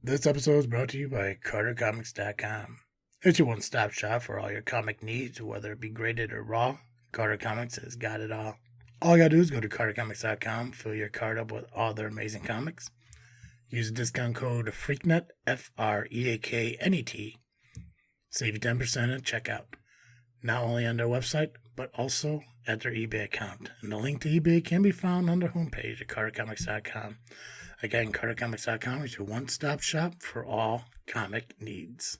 This episode is brought to you by CarterComics.com. It's your one-stop shop for all your comic needs, whether it be graded or raw. Carter Comics has got it all. All you gotta do is go to CarterComics.com, fill your card up with all their amazing comics. Use the discount code FREAKNET, FREAKNET. Save you 10% at checkout. Not only on their website, but also at their eBay account. And the link to eBay can be found on their homepage at CarterComics.com. Again, CarterComics.com is your one-stop shop for all comic needs.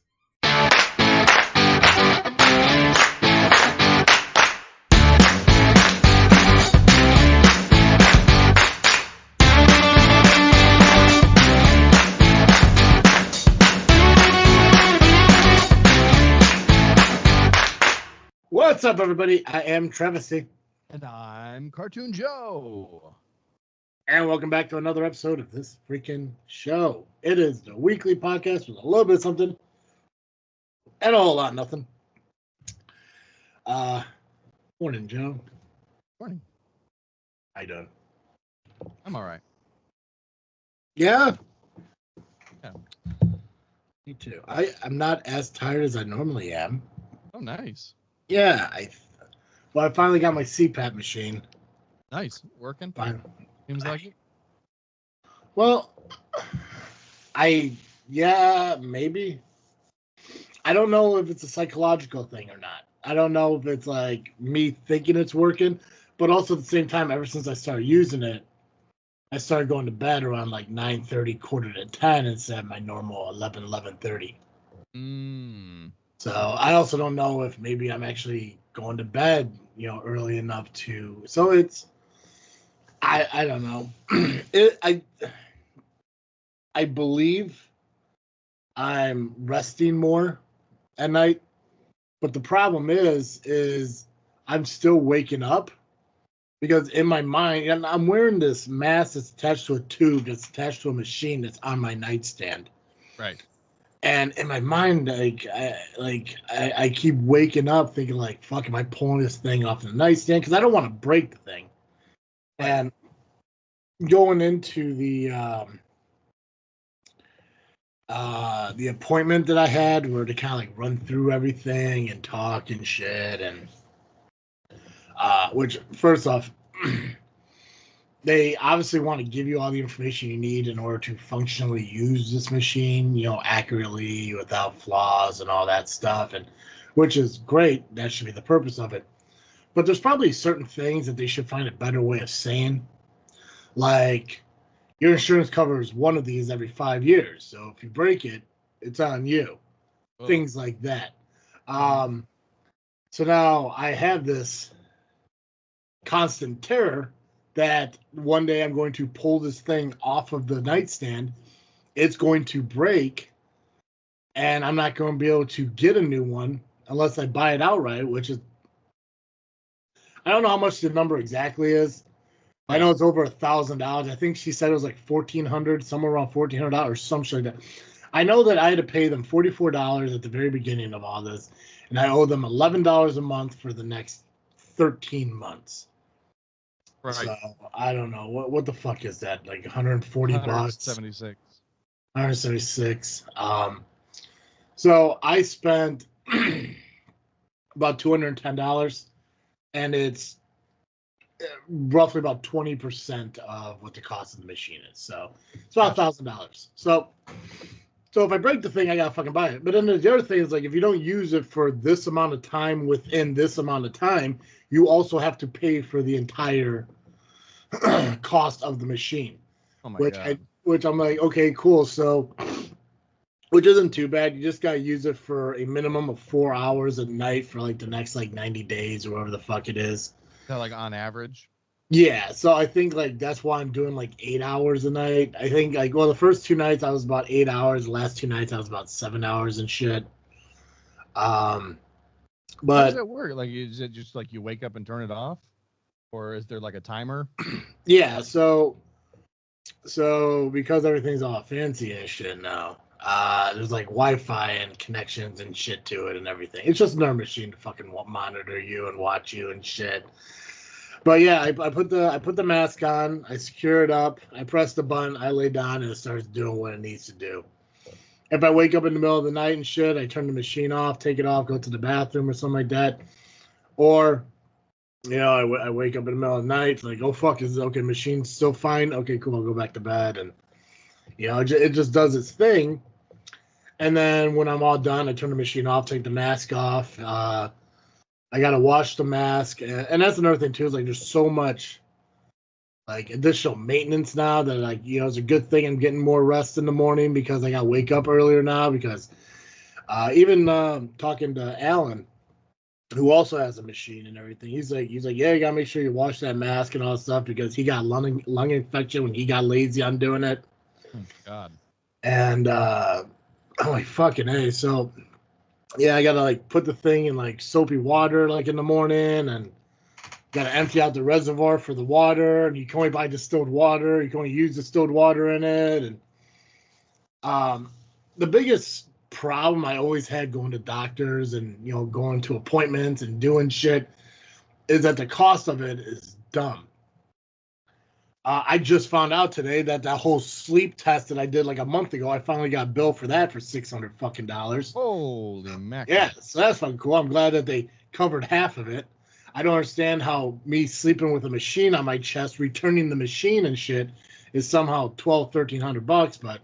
What's up, everybody? I am Travisy. And I'm Cartoon Joe. And welcome back to another episode of this freaking show. It is the weekly podcast with a little bit of something and a whole lot of nothing. Morning, Joe. Morning. How you doing? I'm all right. Yeah? Yeah. Me too. I'm not as tired as I normally am. Oh, nice. Yeah, I finally got my CPAP machine. Nice. Working? Fine. Seems like it. Well, maybe. I don't know if it's a psychological thing or not. I don't know if it's like me thinking it's working, but also at the same time, ever since I started using it, I started going to bed around like 9:30, quarter to 10 instead of my normal 11:30. So I also don't know if maybe I'm actually going to bed, early enough to. So it's, I don't know. I believe I'm resting more at night, but the problem is I'm still waking up because in my mind, and I'm wearing this mask that's attached to a tube that's attached to a machine that's on my nightstand. Right. And in my mind, I keep waking up thinking like, fuck, am I pulling this thing off the nightstand? Because I don't want to break the thing. Right. And going into the appointment that I had, where to kind of like run through everything and talk and shit, and which first off, they obviously want to give you all the information you need in order to functionally use this machine, accurately without flaws and all that stuff, and which is great. That should be the purpose of it. But there's probably certain things that they should find a better way of saying, like your insurance covers one of these every 5 years. So if you break it, it's on you. Oh. Things like that. So now I have this constant terror that one day I'm going to pull this thing off of the nightstand. It's going to break, and I'm not going to be able to get a new one unless I buy it outright, which is, I don't know how much the number exactly is. I know it's over $1,000. I think she said it was like $1,400, somewhere around $1,400 or something like that. I know that I had to pay them $44 at the very beginning of all this, and I owe them $11 a month for the next 13 months. Right. So I don't know what the fuck is that? Like 140 bucks. 176. 176. So I spent about $210, and it's roughly about 20% of what the cost of the machine is. So it's about $1,000. So if I break the thing, I gotta fucking buy it. But then the other thing is, like, if you don't use it for this amount of time within this amount of time, you also have to pay for the entire cost of the machine. Oh my God. Which I'm like, okay, cool. So, which isn't too bad. You just gotta use it for a minimum of 4 hours a night for like the next like 90 days or whatever the fuck it is. Is that like on average? Yeah, so I think like that's why I'm doing like 8 hours a night. I think like, well, the first 2 nights I was about 8 hours. The last 2 nights I was about 7 hours and shit. But how does it work? Like, is it just like you wake up and turn it off, or is there like a timer? Yeah, so because everything's all fancy and shit now, there's like Wi-Fi and connections and shit to it and everything. It's just another machine to fucking monitor you and watch you and shit. But yeah, I put the mask on, I secure it up, I press the button, I lay down, and it starts doing what it needs to do. if I wake up in the middle of the night and shit, I turn the machine off, take it off, go to the bathroom or something like that. Or, I wake up in the middle of the night, like, oh, fuck, is okay, machine's still fine? Okay, cool, I'll go back to bed. And, it just does its thing. And then when I'm all done, I turn the machine off, take the mask off. I got to wash the mask. And that's another thing, too, is like there's so much like additional maintenance now that like it's a good thing I'm getting more rest in the morning because I got to wake up earlier now because even talking to Alan, who also has a machine and everything, he's like yeah, you gotta make sure you wash that mask and all that stuff because he got lung infection when he got lazy on doing it. Oh God. And I'm like, fucking A. So yeah, I gotta like put the thing in like soapy water like in the morning and gotta empty out the reservoir for the water, and you can only buy distilled water, you can only use distilled water in it. And the biggest problem I always had going to doctors and going to appointments and doing shit is that the cost of it is dumb. I just found out today that whole sleep test that I did like a month ago, I finally got billed for that for $600 fucking dollars. Holy mackerel. Yeah, so that's fucking cool. I'm glad that they covered half of it. I don't understand how me sleeping with a machine on my chest, returning the machine and shit, is somehow $1,200-$1,300. But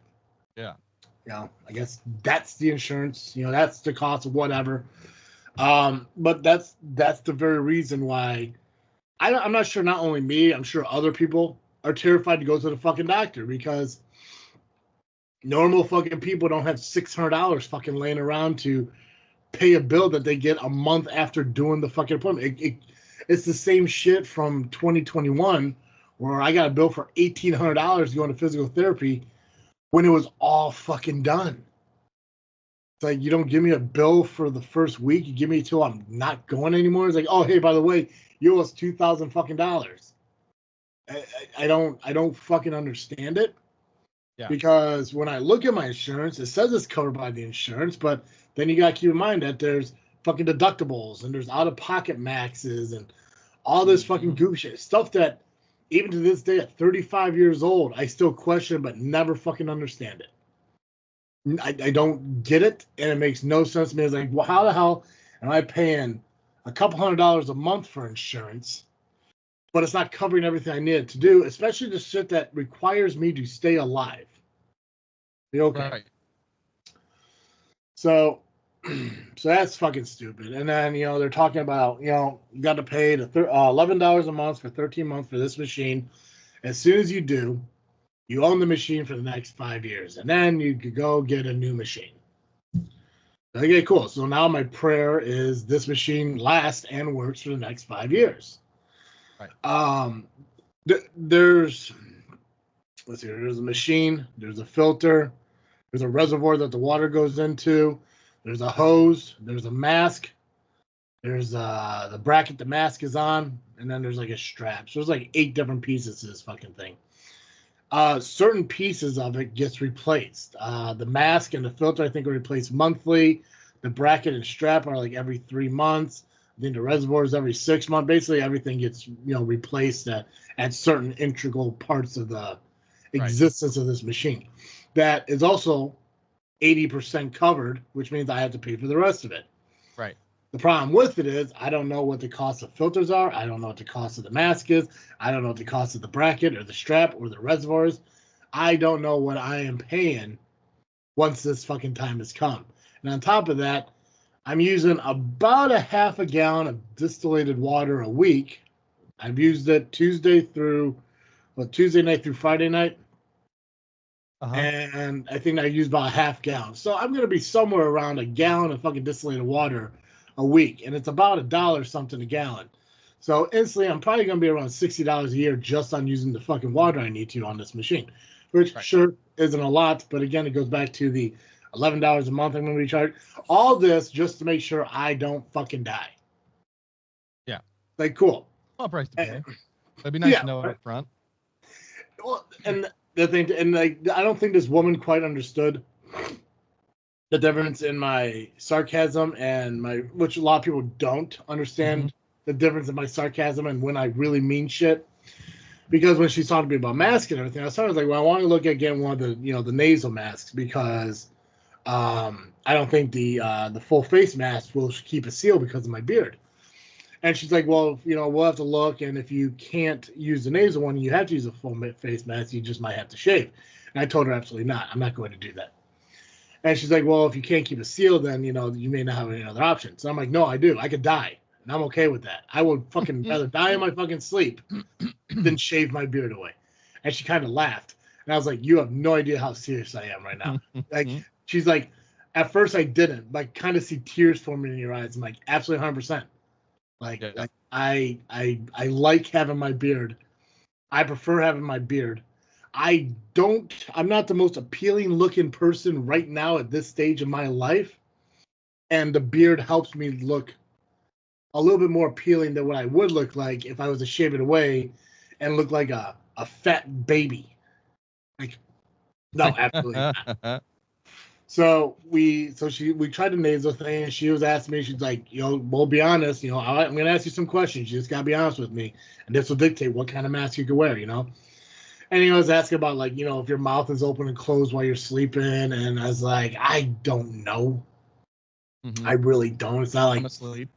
yeah, I guess that's the insurance. That's the cost of whatever. But that's the very reason why I'm not sure. Not only me, I'm sure other people are terrified to go to the fucking doctor because normal fucking people don't have $600 fucking laying around to pay a bill that they get a month after doing the fucking appointment. It's the same shit from 2021 where I got a bill for $1,800 to go into physical therapy when it was all fucking done. It's like, you don't give me a bill for the first week. You give me till I'm not going anymore. It's like, oh, hey, by the way, you owe us $2,000 fucking dollars. I don't fucking understand it. Yeah. Because when I look at my insurance, it says it's covered by the insurance, but then you gotta keep in mind that there's fucking deductibles and there's out-of-pocket maxes and all this fucking goofy shit. Stuff that even to this day at 35 years old, I still question but never fucking understand it. I don't get it, and it makes no sense to me. It's like, well, how the hell am I paying a couple $100 a month for insurance, but it's not covering everything I needed to do, especially the shit that requires me to stay alive. Okay. Right. So that's fucking stupid. And then, they're talking about, you got to pay the $11 a month for 13 months for this machine. As soon as you do, you own the machine for the next 5 years. And then you could go get a new machine. Okay, cool. So now my prayer is this machine lasts and works for the next 5 years. Right. There's a machine, there's a filter, there's a reservoir that the water goes into, there's a hose, there's a mask, there's the bracket the mask is on, and then there's like a strap. So there's like 8 different pieces to this fucking thing. Certain pieces of it gets replaced. The mask and the filter, I think, are replaced monthly. The bracket and strap are like every 3 months. I think the reservoir is every 6 months. Basically, everything gets replaced at certain integral parts of the existence of this machine. That is also 80% covered, which means I have to pay for the rest of it. Right. The problem with it is I don't know what the cost of filters are. I don't know what the cost of the mask is. I don't know what the cost of the bracket or the strap or the reservoirs. I don't know what I am paying once this fucking time has come. And on top of that, I'm using about a half a gallon of distillated water a week. I've used it Tuesday night through Friday night. Uh-huh. And I think I used about a half gallon. So I'm going to be somewhere around a gallon of fucking distillated water a week. And it's about $1 something a gallon. So instantly, I'm probably going to be around $60 a year just on using the fucking water I need to on this machine. Which sure isn't a lot. But again, it goes back to the $11 a month I'm going to be charged. All this just to make sure I don't fucking die. Yeah. Like, cool. Well, price to pay. It'd be nice to know up front. Well, and the thing, and like, I don't think this woman quite understood the difference in my sarcasm and which a lot of people don't understand the difference in my sarcasm and when I really mean shit. Because when she's talking to me about masks and everything, I was like, well, I want to look at getting one of the, the nasal masks because I don't think the full face mask will keep it sealed because of my beard. And she's like, well, we'll have to look, and if you can't use the nasal one, you have to use a full face mask. You just might have to shave. And I told her absolutely not. I'm not going to do that. And she's like, well, if you can't keep it sealed, then you may not have any other options. So I'm like, no, I do. I could die, and I'm okay with that. I would fucking rather die in my fucking sleep than shave my beard away. And she kind of laughed, and I was like, you have no idea how serious I am right now. Like, she's like, at first I didn't, like, kind of see tears forming in your eyes. I'm like, absolutely 100%. Like I like having my beard. I prefer having my beard. I'm not the most appealing looking person right now at this stage of my life. And the beard helps me look a little bit more appealing than what I would look like if I was to shave it away and look like a fat baby. Like, no, absolutely not. So we tried the nasal thing, and she was asking me, she's like, we'll be honest, I'm gonna ask you some questions. You just gotta be honest with me, and this will dictate what kind of mask you can wear, And he was asking about, like, if your mouth is open and closed while you're sleeping, and I was like, I don't know. I really don't. It's not like I'm asleep.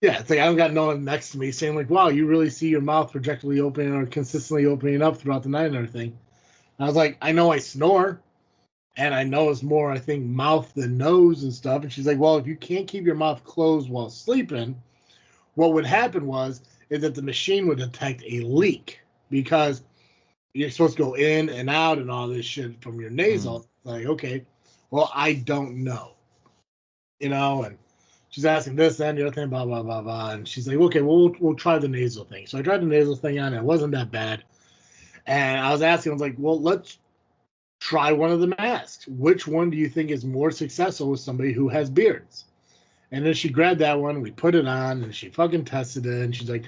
Yeah, it's like I don't got no one next to me saying like, wow, you really see your mouth projectily opening or consistently opening up throughout the night and everything. I was like, I know I snore. And I know it's more, I think, mouth than nose and stuff. And she's like, well, if you can't keep your mouth closed while sleeping, what would happen is that the machine would detect a leak because you're supposed to go in and out and all this shit from your nasal. Like, okay, well, I don't know, and she's asking this, that, and the other thing, blah, blah, blah, blah. And she's like, okay, well, we'll try the nasal thing. So I tried the nasal thing on, and it wasn't that bad. And I was asking, I was like, well, let's try one of the masks. Which one do you think is more successful with somebody who has beards? And then she grabbed that one, we put it on, and she fucking tested it, and she's like,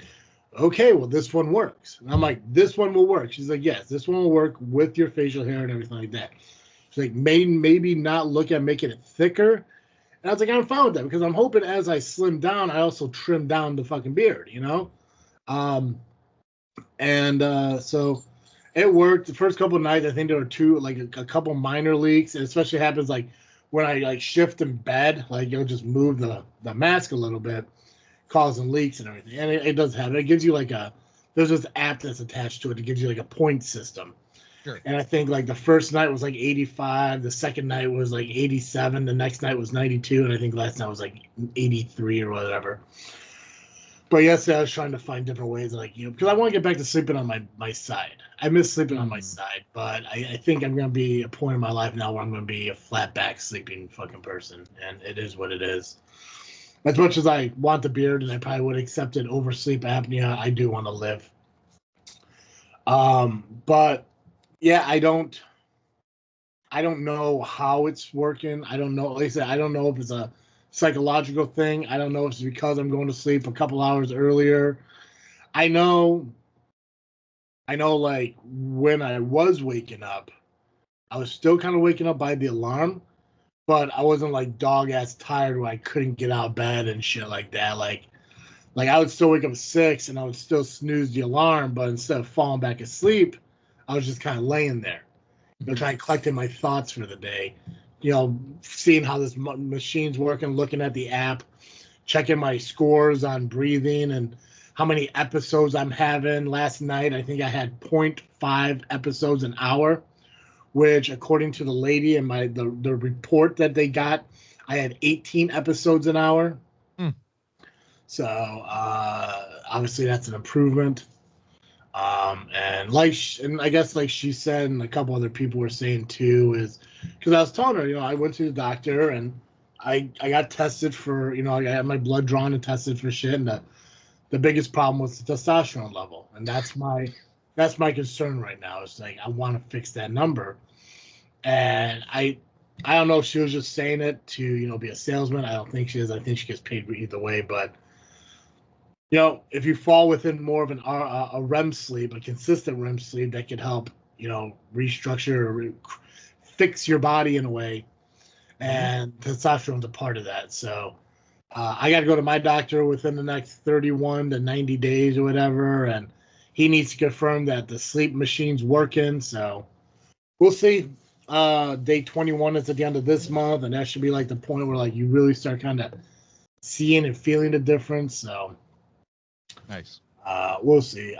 okay, well, this one works. And I'm like, this one will work. She's like, yes, this one will work with your facial hair and everything like that. She's like, maybe not look at making it thicker. And I was like, I'm fine with that because I'm hoping as I slim down, I also trim down the fucking beard, Um, so it worked. The first couple of nights, I think there were two, like a couple minor leaks. It especially happens like when I like shift in bed, like you'll just move the mask a little bit, causing leaks and everything. And it does happen. It gives you there's this app that's attached to it. It gives you like a point system. Sure. And I think like the first night was like 85, the second night was like 87, the next night was 92, and I think last night was like 83 or whatever. But yesterday I was trying to find different ways, like, because I want to get back to sleeping on my side. I miss sleeping on my side, but I think I'm going to be a point in my life now where I'm going to be a flat back sleeping fucking person, and it is what it is. As much as I want the beard and I probably would accept it over sleep apnea, I do want to live. But yeah, I don't know how it's working. I don't know. Like I said, I don't know if it's a psychological thing. I don't know if it's because I'm going to sleep a couple hours earlier. I know, like when I was waking up, I was still kind of waking up by the alarm, but I wasn't like dog ass tired where I couldn't get out of bed and shit like that. Like I would still wake up at 6 and I would still snooze the alarm, but instead of falling back asleep, I was just kind of laying there, trying to collect my thoughts for the day. Seeing how this machine's working, looking at the app, checking my scores on breathing and how many episodes I'm having. Last night, I think I had 0.5 episodes an hour, which, according to the lady and the report that they got, I had 18 episodes an hour. So obviously that's an improvement. And I guess like she said, and a couple other people were saying too, is because I was telling her, I went to the doctor and I got tested for, I had my blood drawn and tested for shit, and the biggest problem was the testosterone level, and that's my concern right now. It's like I want to fix that number, and I don't know if she was just saying it to be a salesman. I don't think she is. I think she gets paid either way, but if you fall within more of a REM sleep, a consistent REM sleep, that could help, restructure or fix your body in a way. And testosterone's a part of that. So I got to go to my doctor within the next 31 to 90 days or whatever. And he needs to confirm that the sleep machine's working. So we'll see. Day 21 is at the end of this month, and that should be like the point where like you really start kind of seeing and feeling the difference. So Nice. We'll see.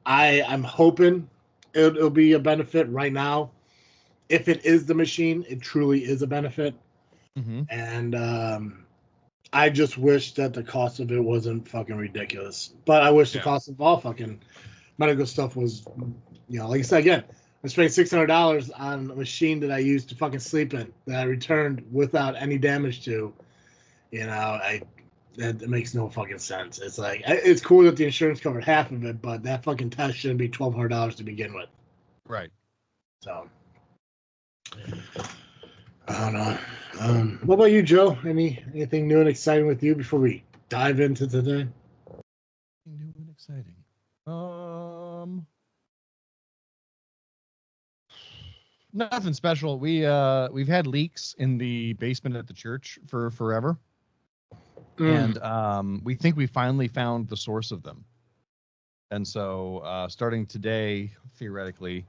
I'm hoping it'll be a benefit right now. If it is the machine, it truly is a benefit. Mm-hmm. And I just wish that the cost of it wasn't fucking ridiculous. But I wish the cost of all fucking medical stuff was, like I said again, I spent $600 on a machine that I used to fucking sleep in that I returned without any damage to. That makes no fucking sense. It's like it's cool that the insurance covered half of it, but that fucking test shouldn't be $1,200 to begin with. Right. So I don't know. What about you, Joe? Anything new and exciting with you before we dive into today? New and exciting. Nothing special. We've had leaks in the basement at the church for forever. And we think we finally found the source of them. And so starting today, theoretically,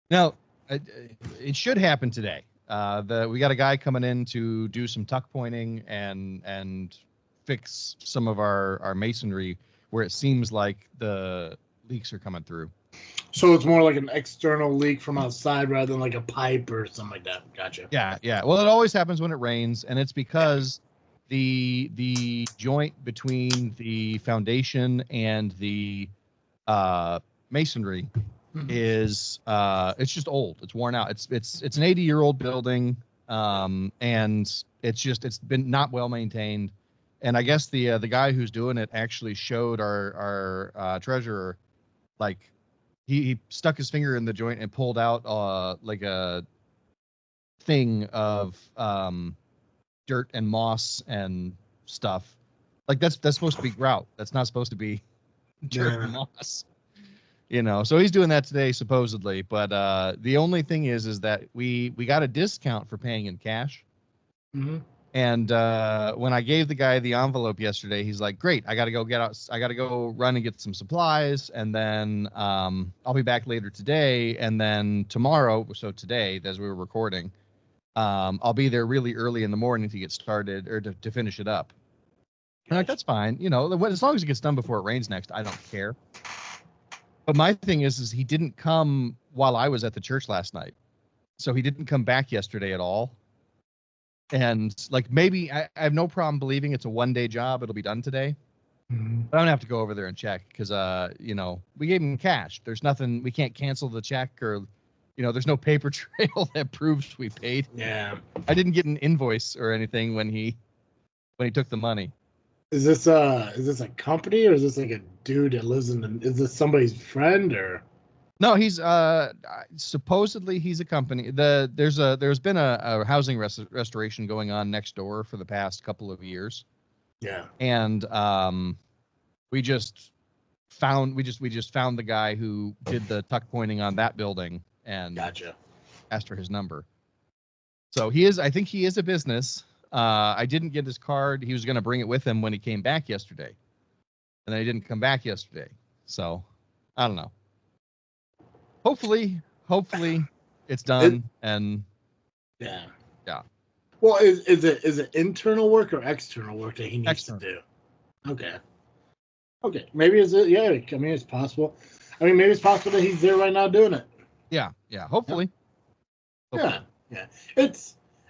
now it should happen today. We got a guy coming in to do some tuck pointing and fix some of our masonry where it seems like the leaks are coming through. So it's more like an external leak from outside rather than like a pipe or something like that. Gotcha. Yeah. Well, it always happens when it rains, and it's because the joint between the foundation and the masonry is it's just old. It's worn out. It's an 80-year-old building, and it's been not well maintained. And I guess the guy who's doing it actually showed our treasurer, like he stuck his finger in the joint and pulled out like a thing of dirt and moss and stuff. Like that's supposed to be grout. That's not supposed to be dirt and moss. So he's doing that today supposedly, but the only thing is that we got a discount for paying in cash. Mm-hmm. And when I gave the guy the envelope yesterday, he's like, "Great, I got to go run and get some supplies, and then I'll be back later today, and then tomorrow, so today as we were recording, I'll be there really early in the morning to get started or to finish it up." I'm like, "That's fine, as long as it gets done before it rains next, I don't care." But my thing is he didn't come while I was at the church last night. So he didn't come back yesterday at all. And like, maybe I have no problem believing it's a one-day job. It'll be done today. Mm-hmm. But I'm gonna have to go over there and check because, we gave him cash. There's nothing, we can't cancel the check or, there's no paper trail that proves we paid. Yeah. I didn't get an invoice or anything when he took the money. Is this a company or is this like a dude that lives is this somebody's friend or? No, he's supposedly he's a company. There's been a housing restoration going on next door for the past couple of years. Yeah. And we just found the guy who did the tuck pointing on that building and Gotcha. Asked for his number. So I think he is a business. I didn't get his card. He was going to bring it with him when he came back yesterday. And then he didn't come back yesterday. So I don't know. Hopefully it's done. Yeah. Well, is it internal work or external work that he needs to do? Okay. Maybe yeah. I mean, it's possible. Maybe it's possible that he's there right now doing it. Yeah. Hopefully. Yeah.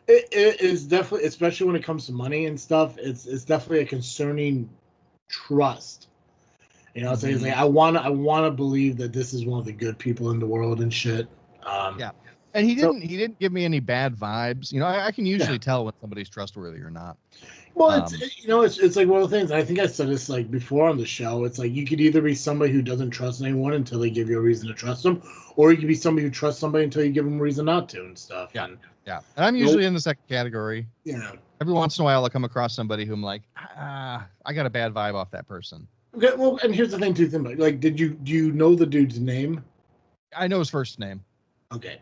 It is definitely, especially when it comes to money and stuff. It's definitely a concerning trust. So he's like, I want to believe that this is one of the good people in the world and shit. Yeah. And he didn't give me any bad vibes. I can usually tell when somebody's trustworthy or not. Well, it's like one of the things. I think I said this like before on the show. It's like you could either be somebody who doesn't trust anyone until they give you a reason to trust them, or you could be somebody who trusts somebody until you give them a reason not to and stuff. Yeah. And I'm usually in the second category. Yeah. Every once in a while, I'll come across somebody who I'm like, I got a bad vibe off that person. Okay. Well, and here's the thing too. Like, do you know the dude's name? I know his first name. Okay.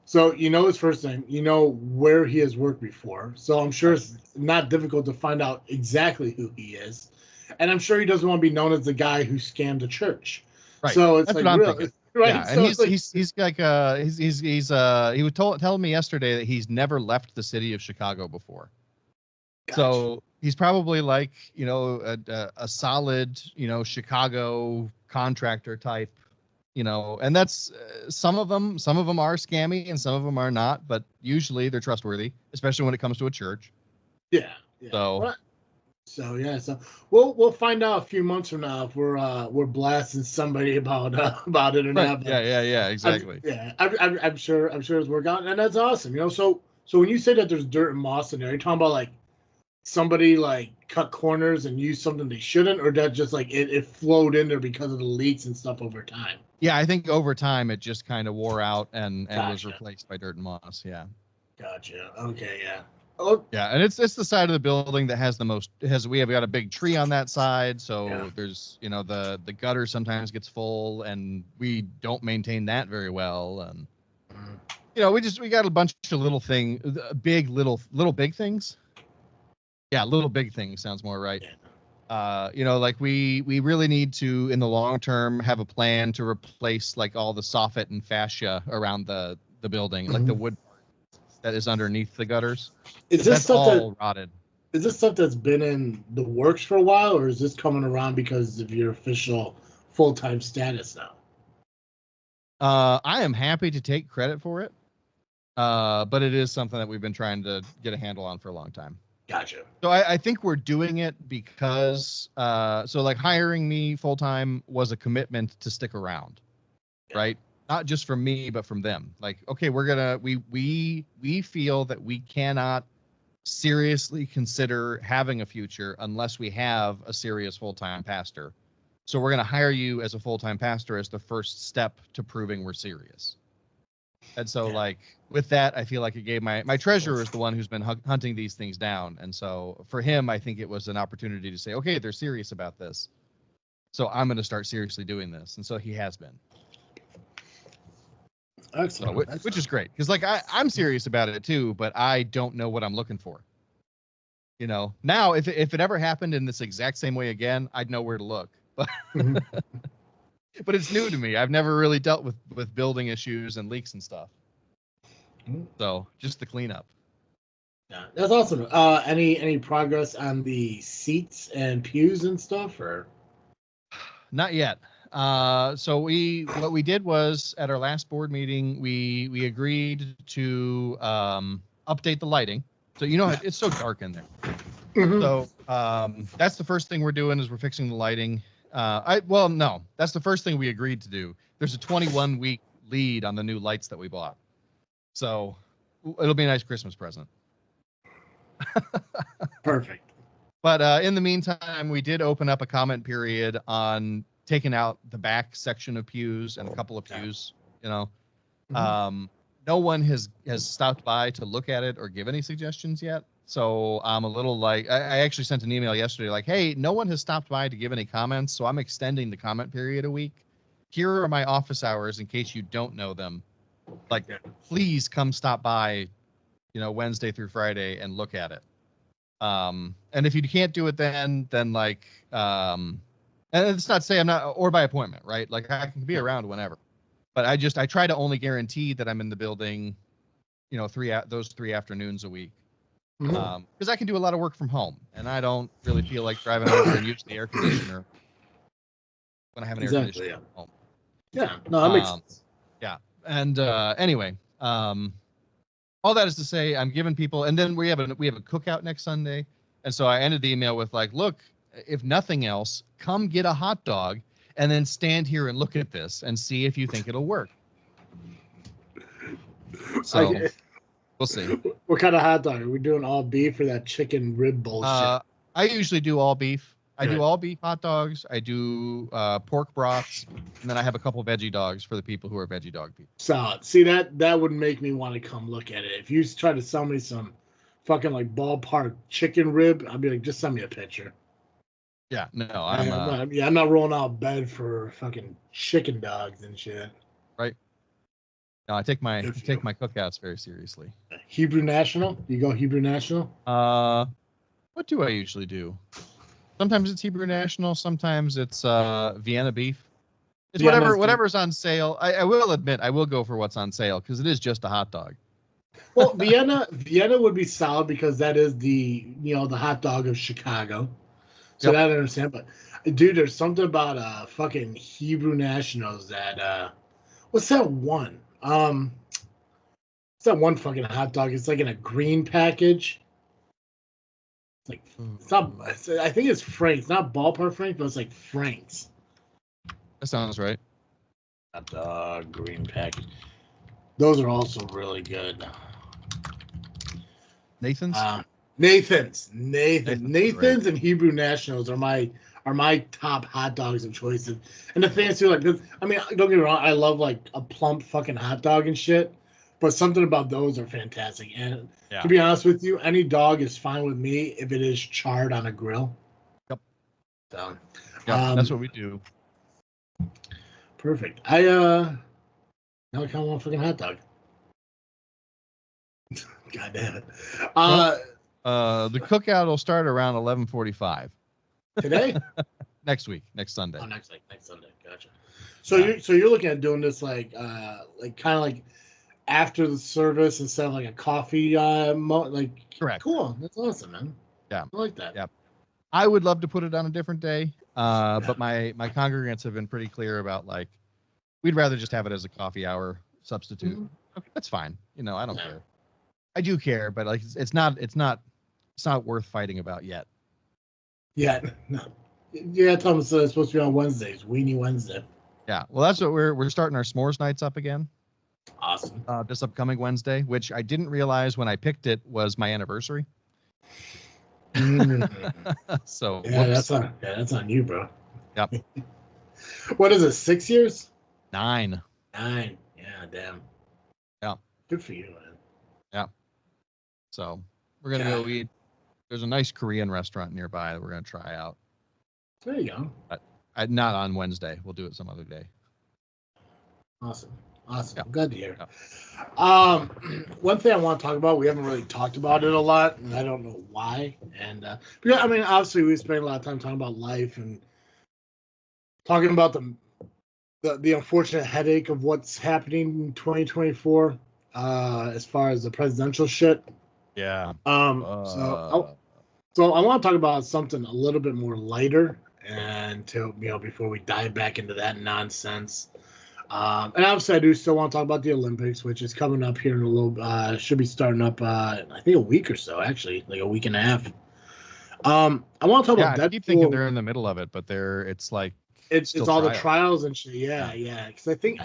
So you know his first name, you know where he has worked before. So I'm sure it's not difficult to find out exactly who he is. And I'm sure he doesn't want to be known as the guy who scammed the church. Right. So it's That's like right? Yeah, and So he's like he was telling me yesterday that he's never left the city of Chicago before. gotcha. So he's probably like, a solid, Chicago contractor type, and that's some of them are scammy and some of them are not, but usually they're trustworthy, especially when it comes to a church. Yeah. So, Well, so we'll find out a few months from now if we're blasting somebody about it or right. not. But Yeah, exactly. I'm sure it's working out, and that's awesome. So when you say that there's dirt and moss in there, are you talking about like somebody like cut corners and used something they shouldn't, or that just like it flowed in there because of the leaks and stuff over time? Yeah, I think over time it just kind of wore out and was Gotcha. replaced by dirt and moss. Yeah. Gotcha. Okay, yeah. Oh, Yeah, and it's the side of the building that has the most we have got a big tree on that side, yeah. so there's the gutter sometimes gets full and we don't maintain that very well, and we got a bunch of little big things. Yeah, little big things sounds more right. Like we really need to in the long term have a plan to replace like all the soffit and fascia around the building, like the wood that is underneath the gutters. Is this That's stuff all rotted. is this stuff that's been in the works for a while, or is this coming around because of your official full-time status now? I am happy to take credit for it, but it is something that we've been trying to get a handle on for a long time. Gotcha. So I think we're doing it because so like hiring me full-time was a commitment to stick around, right? Not just from me, but from them. Like, okay, we feel that we cannot seriously consider having a future unless we have a serious full-time pastor. So we're going to hire you as a full-time pastor as the first step to proving we're serious. And so like with that, I feel like it gave my treasurer is the one who's been hunting these things down. And so for him, I think it was an opportunity to say, okay, they're serious about this. So I'm going to start seriously doing this. And so he has been. Excellent. So, which is great because like I'm serious about it too, but I don't know what I'm looking for. Now if it ever happened in this exact same way again, I'd know where to look. But but it's new to me. I've never really dealt with building issues and leaks and stuff. So just the cleanup. Yeah, that's awesome. Any progress on the seats and pews and stuff, or Not yet. So what we did was at our last board meeting, we agreed to update the lighting. So it's so dark in there. So that's the first thing we're doing is we're fixing the lighting. No, that's the first thing we agreed to do. There's a 21-week lead on the new lights that we bought. So it'll be a nice Christmas present. Perfect. But in the meantime, we did open up a comment period on taking out the back section of pews and a couple of pews. No one has stopped by to look at it or give any suggestions yet. So I'm a little like I actually sent an email yesterday like, hey, no one has stopped by to give any comments, so I'm extending the comment period a week. Here are my office hours in case you don't know them. Like, please come stop by, Wednesday through Friday and look at it. And if you can't do it then like and it's not to say I'm not, or by appointment, right? Like I can be around whenever, but I try to only guarantee that I'm in the building, those 3 afternoons a week. Because I can do a lot of work from home and I don't really feel like driving over and using the air conditioner when I have an air conditioner at home. Yeah, no, that makes sense. Yeah. And anyway, all that is to say, I'm giving people, and then we have a cookout next Sunday. And so I ended the email with like, look, if nothing else, come get a hot dog and then stand here and look at this and see if you think it'll work. So we'll see. What kind of hot dog? Are we doing all beef or that chicken rib bullshit? I usually do all beef. I do all beef hot dogs. I do pork broths, and then I have a couple veggie dogs for the people who are veggie dog people. Solid. See, that would make me want to come look at it. If you try to sell me some fucking like ballpark chicken rib, I'd be like, just send me a picture. Yeah, no, I'm not rolling out of bed for fucking chicken dogs and shit. Right. No, I take my cookouts very seriously. Hebrew National? You go Hebrew National? What do I usually do? Sometimes it's Hebrew National. Sometimes it's Vienna beef. It's The MSG. whatever's on sale. I will admit I will go for what's on sale because it is just a hot dog. Well, Vienna would be solid because that is the hot dog of Chicago. So Yep. that I understand. But dude, there's something about fucking Hebrew Nationals that what's that one? It's that one fucking hot dog. It's like in a green package. It's like it's not. I think it's Frank's, not Ballpark Frank, but it's like Frank's. That sounds right. Hot dog green package. Those are also really good. Nathan's. Nathan's and Hebrew Nationals are my top hot dogs of choice. And the thing is too, like, I mean, don't get me wrong, I love like a plump fucking hot dog and shit, but something about those are fantastic. And to be honest with you, any dog is fine with me if it is charred on a grill. Yep. So, that's what we do. Perfect. Now I kind of want a fucking hot dog. God damn it. The cookout will start around 11:45 today. Next Sunday. Oh, next Sunday. Gotcha. So you're looking at doing this like kind of like after the service instead of like a coffee Correct. Cool. That's awesome, man. Yeah, I like that. Yeah, I would love to put it on a different day, but my congregants have been pretty clear about like we'd rather just have it as a coffee hour substitute. Mm-hmm. Okay, that's fine. I don't care. I do care, but like it's not worth fighting about yet. Yeah. No. Yeah, Thomas said it's supposed to be on Wednesdays. Weenie Wednesday. Yeah. Well, that's what we're starting our s'mores nights up again. Awesome. This upcoming Wednesday, which I didn't realize when I picked it was my anniversary. So yeah, that's on you, bro. Yep. What is it? 6 years? 9. 9. Yeah, damn. Yeah. Good for you, man. Yeah. So we're gonna go eat. There's a nice Korean restaurant nearby that we're gonna try out. There you go. But not on Wednesday. We'll do it some other day. Awesome. Yeah. Glad to hear. Yeah. One thing I want to talk about, we haven't really talked about it a lot, and I don't know why. And because I mean, obviously, we spend a lot of time talking about life and talking about the unfortunate headache of what's happening in 2024, as far as the presidential shit. Yeah. So I want to talk about something a little bit more lighter, and before we dive back into that nonsense. And obviously, I do still want to talk about the Olympics, which is coming up here in a little. Should be starting up. I think a week or so, actually, like a week and a half. I want to talk about Deadpool. I keep thinking they're in the middle of it, but it's like it's all the trials and shit. Yeah. Because I think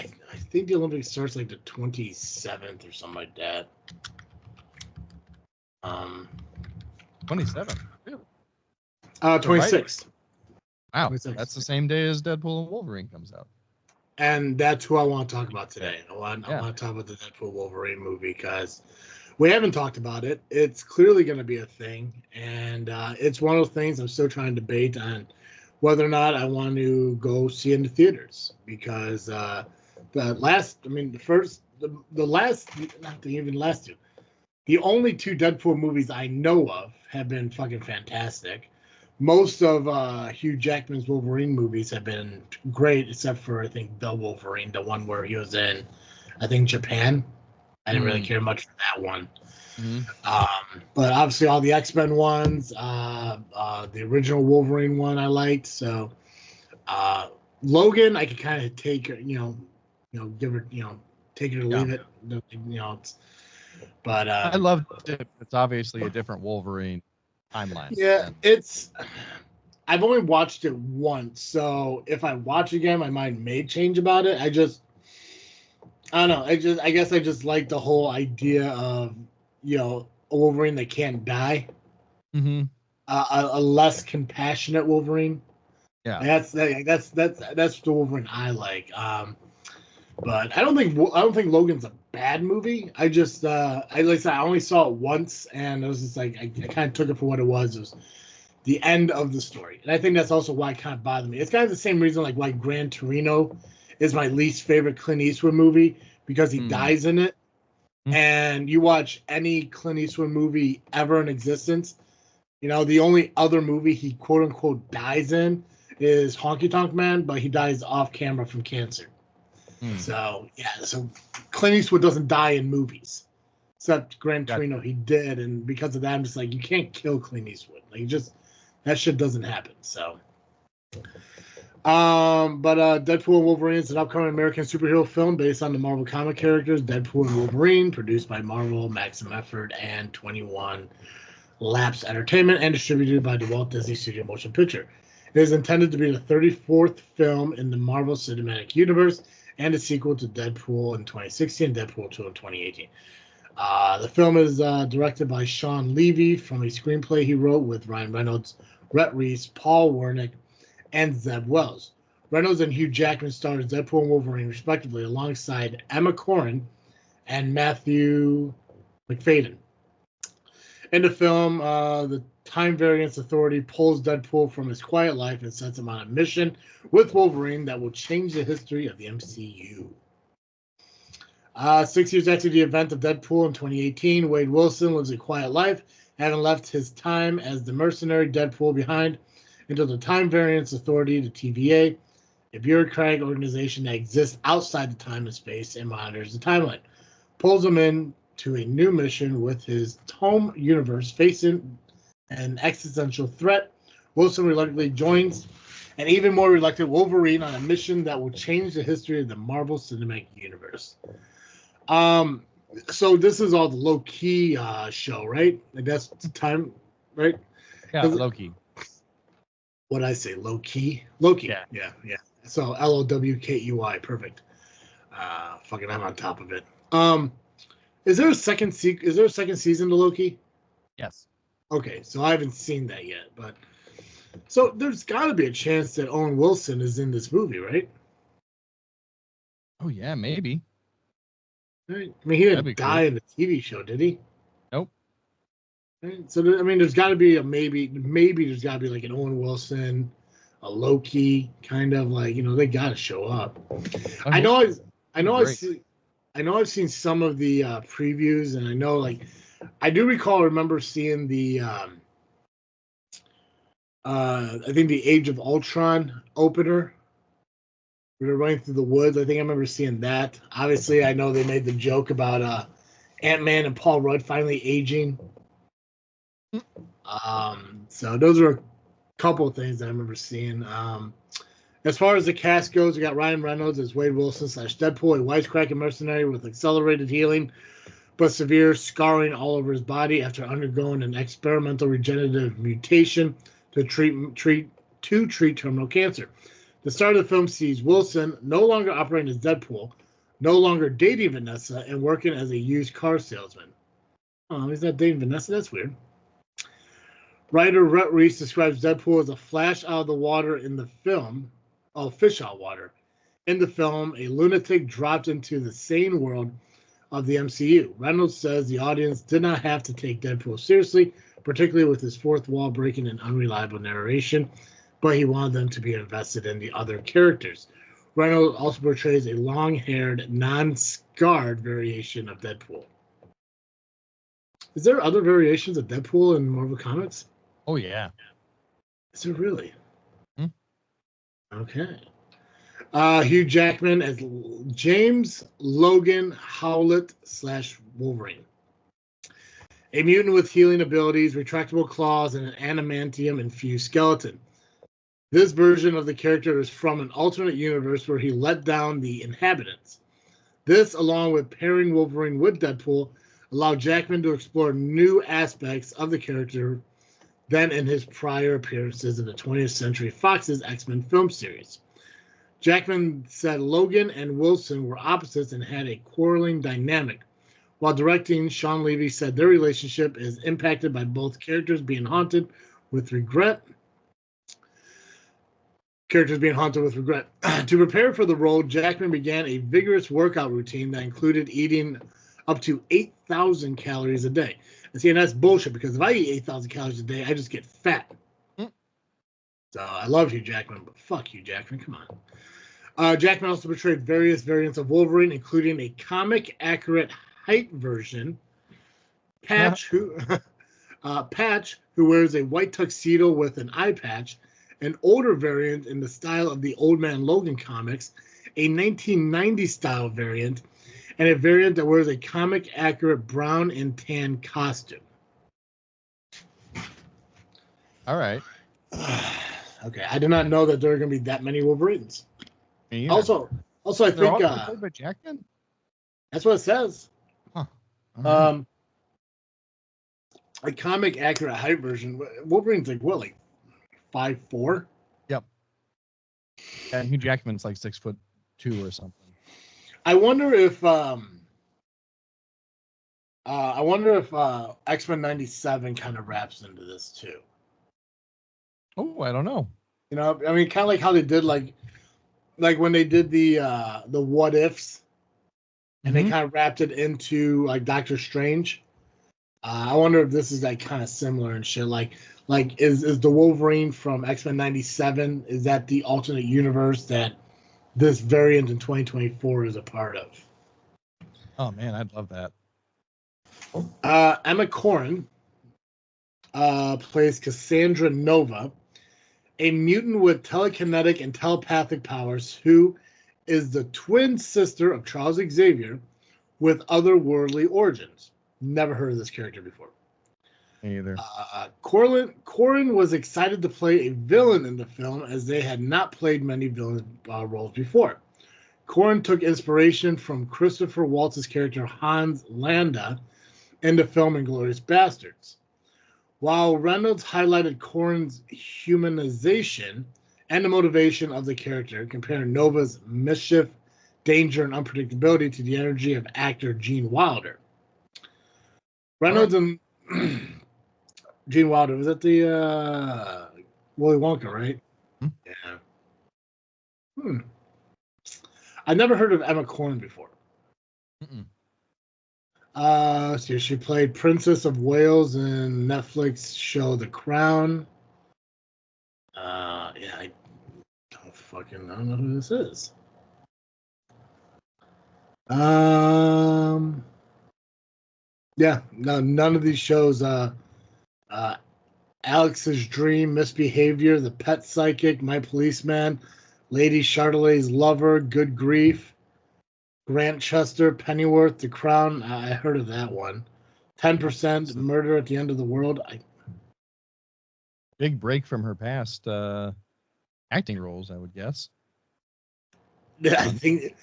the Olympics starts like the 27th or something like that. 27. Really? 26. Wow, 26. That's the same day as Deadpool and Wolverine comes out. And that's who I want to talk about today. I want to talk about the Deadpool Wolverine movie because we haven't talked about it. It's clearly going to be a thing, and it's one of those things I'm still trying to debate on whether or not I want to go see in the theaters because the only two Deadpool movies I know of have been fucking fantastic. Most of Hugh Jackman's Wolverine movies have been great, except for I think the Wolverine, the one where he was in, I think Japan. I didn't really care much for that one. Mm-hmm. But obviously all the X-Men ones, the original Wolverine one I liked. So Logan, I could kind of take her, give her, take it or leave it. But I loved it. It's obviously a different Wolverine timeline. Yeah, I've only watched it once, so if I watch again, my mind may change about it. I don't know. I guess I just like the whole idea of a Wolverine that can't die. Mm-hmm. A less compassionate Wolverine. Yeah, that's the Wolverine I like. But I don't think Logan's a bad movie. I just like I said, I only saw it once, and it was just like I kind of took it for what it was. It was the end of the story, and I think that's also why it kind of bothered me. It's kind of the same reason like why Gran Torino is my least favorite Clint Eastwood movie because he dies in it. And you watch any Clint Eastwood movie ever in existence, the only other movie he quote unquote dies in is Honky Tonk Man, but he dies off camera from cancer. Hmm. So Clint Eastwood doesn't die in movies, except Gran Torino he did, and because of that, I'm just like, you can't kill Clint Eastwood. Like, that shit doesn't happen. So, but Deadpool and Wolverine is an upcoming American superhero film based on the Marvel comic characters Deadpool and Wolverine, produced by Marvel, Maximum Effort, and 21 Lapse Entertainment, and distributed by the Walt Disney Studio Motion Picture. It is intended to be the 34th film in the Marvel Cinematic Universe and a sequel to Deadpool in 2016 and Deadpool 2 in 2018. The film is directed by Sean Levy from a screenplay he wrote with Ryan Reynolds, Rhett Reese, Paul Wernick, and Zeb Wells. Reynolds and Hugh Jackman starred as Deadpool and Wolverine, respectively, alongside Emma Corrin and Matthew McFadden. In the film, the Time Variance Authority pulls Deadpool from his quiet life and sets him on a mission with Wolverine that will change the history of the MCU. 6 years after the event of Deadpool in 2018, Wade Wilson lives a quiet life, having left his time as the mercenary Deadpool behind until the Time Variance Authority, the TVA, a bureaucratic organization that exists outside the time and space and monitors the timeline, pulls him in to a new mission with his home universe facing an existential threat. Wilson reluctantly joins an even more reluctant Wolverine on a mission that will change the history of the Marvel Cinematic Universe. So this is all the low-key show, right? Like that's the time, right? Yeah, low-key. What'd I say? Low-key? Low-key. Yeah. So Lowkey, perfect. Fucking I'm on top of it. Is there a second season to Loki? Yes. Okay, so I haven't seen that yet, but so there's got to be a chance that Owen Wilson is in this movie, right? Oh yeah, maybe. Right? I mean, he didn't die in the TV show, did he? Nope. Right? So there's got to be a maybe. Maybe there's got to be like an Owen Wilson, a Loki, kind of like they got to show up. I know I've seen some of the previews, and I know I do remember seeing the I think the Age of Ultron opener. We were running through the woods. I think I remember seeing that. Obviously, I know they made the joke about Ant-Man and Paul Rudd finally aging. So those are a couple of things that I remember seeing. As far as the cast goes, we got Ryan Reynolds as Wade Wilson / Deadpool, a wisecracking mercenary with accelerated healing but severe scarring all over his body after undergoing an experimental regenerative mutation to treat terminal cancer. The start of the film sees Wilson no longer operating as Deadpool, no longer dating Vanessa, and working as a used car salesman. Oh, he's not dating Vanessa? That's weird. Writer Rhett Reese describes Deadpool as a flash out of the water in the film. Oh, fish out of water. In the film, a lunatic dropped into the sane world of the MCU. Reynolds says the audience did not have to take Deadpool seriously, particularly with his fourth wall breaking and unreliable narration, but he wanted them to be invested in the other characters. Reynolds also portrays a long-haired, non-scarred variation of Deadpool. Is there other variations of Deadpool in Marvel Comics? Oh, yeah. Is there really? Okay. Hugh Jackman as James Logan Howlett / Wolverine. A mutant with healing abilities, retractable claws, and an adamantium-infused skeleton. This version of the character is from an alternate universe where he let down the inhabitants. This, along with pairing Wolverine with Deadpool, allowed Jackman to explore new aspects of the character than in his prior appearances in the 20th Century Fox's X-Men film series. Jackman said Logan and Wilson were opposites and had a quarreling dynamic. While directing, Sean Levy said their relationship is impacted by both characters being haunted with regret. To prepare for the role, Jackman began a vigorous workout routine that included eating up to 8,000 calories a day. And see, and that's bullshit, because if I eat 8,000 calories a day, I just get fat. So I love Hugh Jackman, but fuck Hugh Jackman, come on. Jackman also portrayed various variants of Wolverine, including a comic-accurate height version, Patch, who wears a white tuxedo with an eye patch, an older variant in the style of the Old Man Logan comics, a 1990 style variant, and a variant that wears a comic accurate brown and tan costume. All right. Okay, I did not know that there are going to be that many Wolverines. Me either. Also, I They're think all played by Jackman? that's what it says. Huh. All right. A comic accurate height version. Wolverine's like what, like 5'4"? Yep. And Hugh Jackman's like 6'2" or something. I wonder if X-Men 97 kind of wraps into this too. Oh, I don't know. You know, I mean, kind of like how they did like when they did the what ifs, and they kind of wrapped it into like Doctor Strange. I wonder if this is like kind of similar and shit. Like is the Wolverine from X-Men 97, is that the alternate universe that this variant in 2024 is a part of? Oh man, I'd love that. Emma Corrin plays Cassandra Nova, a mutant with telekinetic and telepathic powers who is the twin sister of Charles Xavier with otherworldly origins. Never heard of this character before. Me either. Corrin was excited to play a villain in the film as they had not played many villain roles before. Corrin took inspiration from Christopher Waltz's character Hans Landa in the film Inglourious Basterds. While Reynolds highlighted Corrin's humanization and the motivation of the character, comparing Nova's mischief, danger, and unpredictability to the energy of actor Gene Wilder. Reynolds and Gene Wilder, was that the Willy Wonka, right? Yeah. I never heard of Emma Corrin before. So she played Princess of Wales in Netflix show The Crown. Yeah, I don't know who this is. Yeah, no, none of these shows. Alex's Dream, Misbehavior, The Pet Psychic, My Policeman, Lady Chardelet's Lover, Good Grief, Grantchester, Pennyworth, The Crown. I heard of that one. 10%, Murder at the End of the World. Big break from her past acting roles, I would guess. Yeah, I think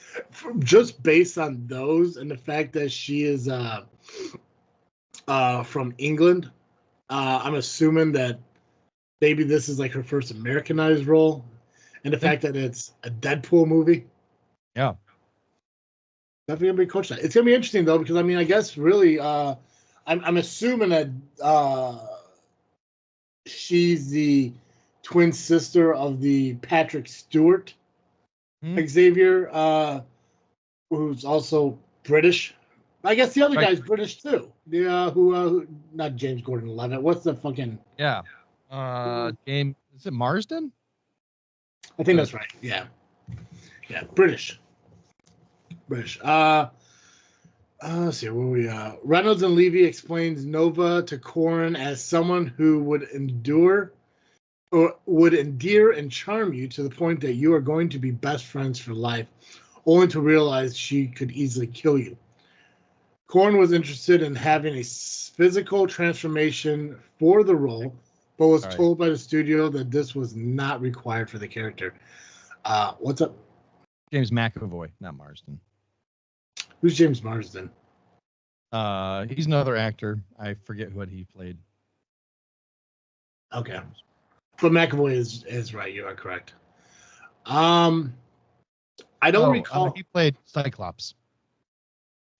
just based on those and the fact that she is from England, I'm assuming that maybe this is like her first Americanized role, and the fact that it's a Deadpool movie. Yeah, definitely gonna be coached. It's gonna be interesting though, because I mean, I guess really, I'm assuming that she's the twin sister of the Patrick Stewart Xavier, who's also British. I guess the other guy's British too. The who not James Gordon-Levitt. What's the fucking James? Is it Marsden? I think that's right. Yeah, British. Let's see where we Reynolds and Levy explains Nova to Corrin as someone who would endear and charm you to the point that you are going to be best friends for life, only to realize she could easily kill you. Corrin was interested in having a physical transformation for the role, but was told by the studio that this was not required for the character. What's up? James McAvoy, not Marsden. Who's James Marsden? He's another actor. I forget what he played. Okay. But McAvoy is right. You are correct. I don't recall. He played Cyclops.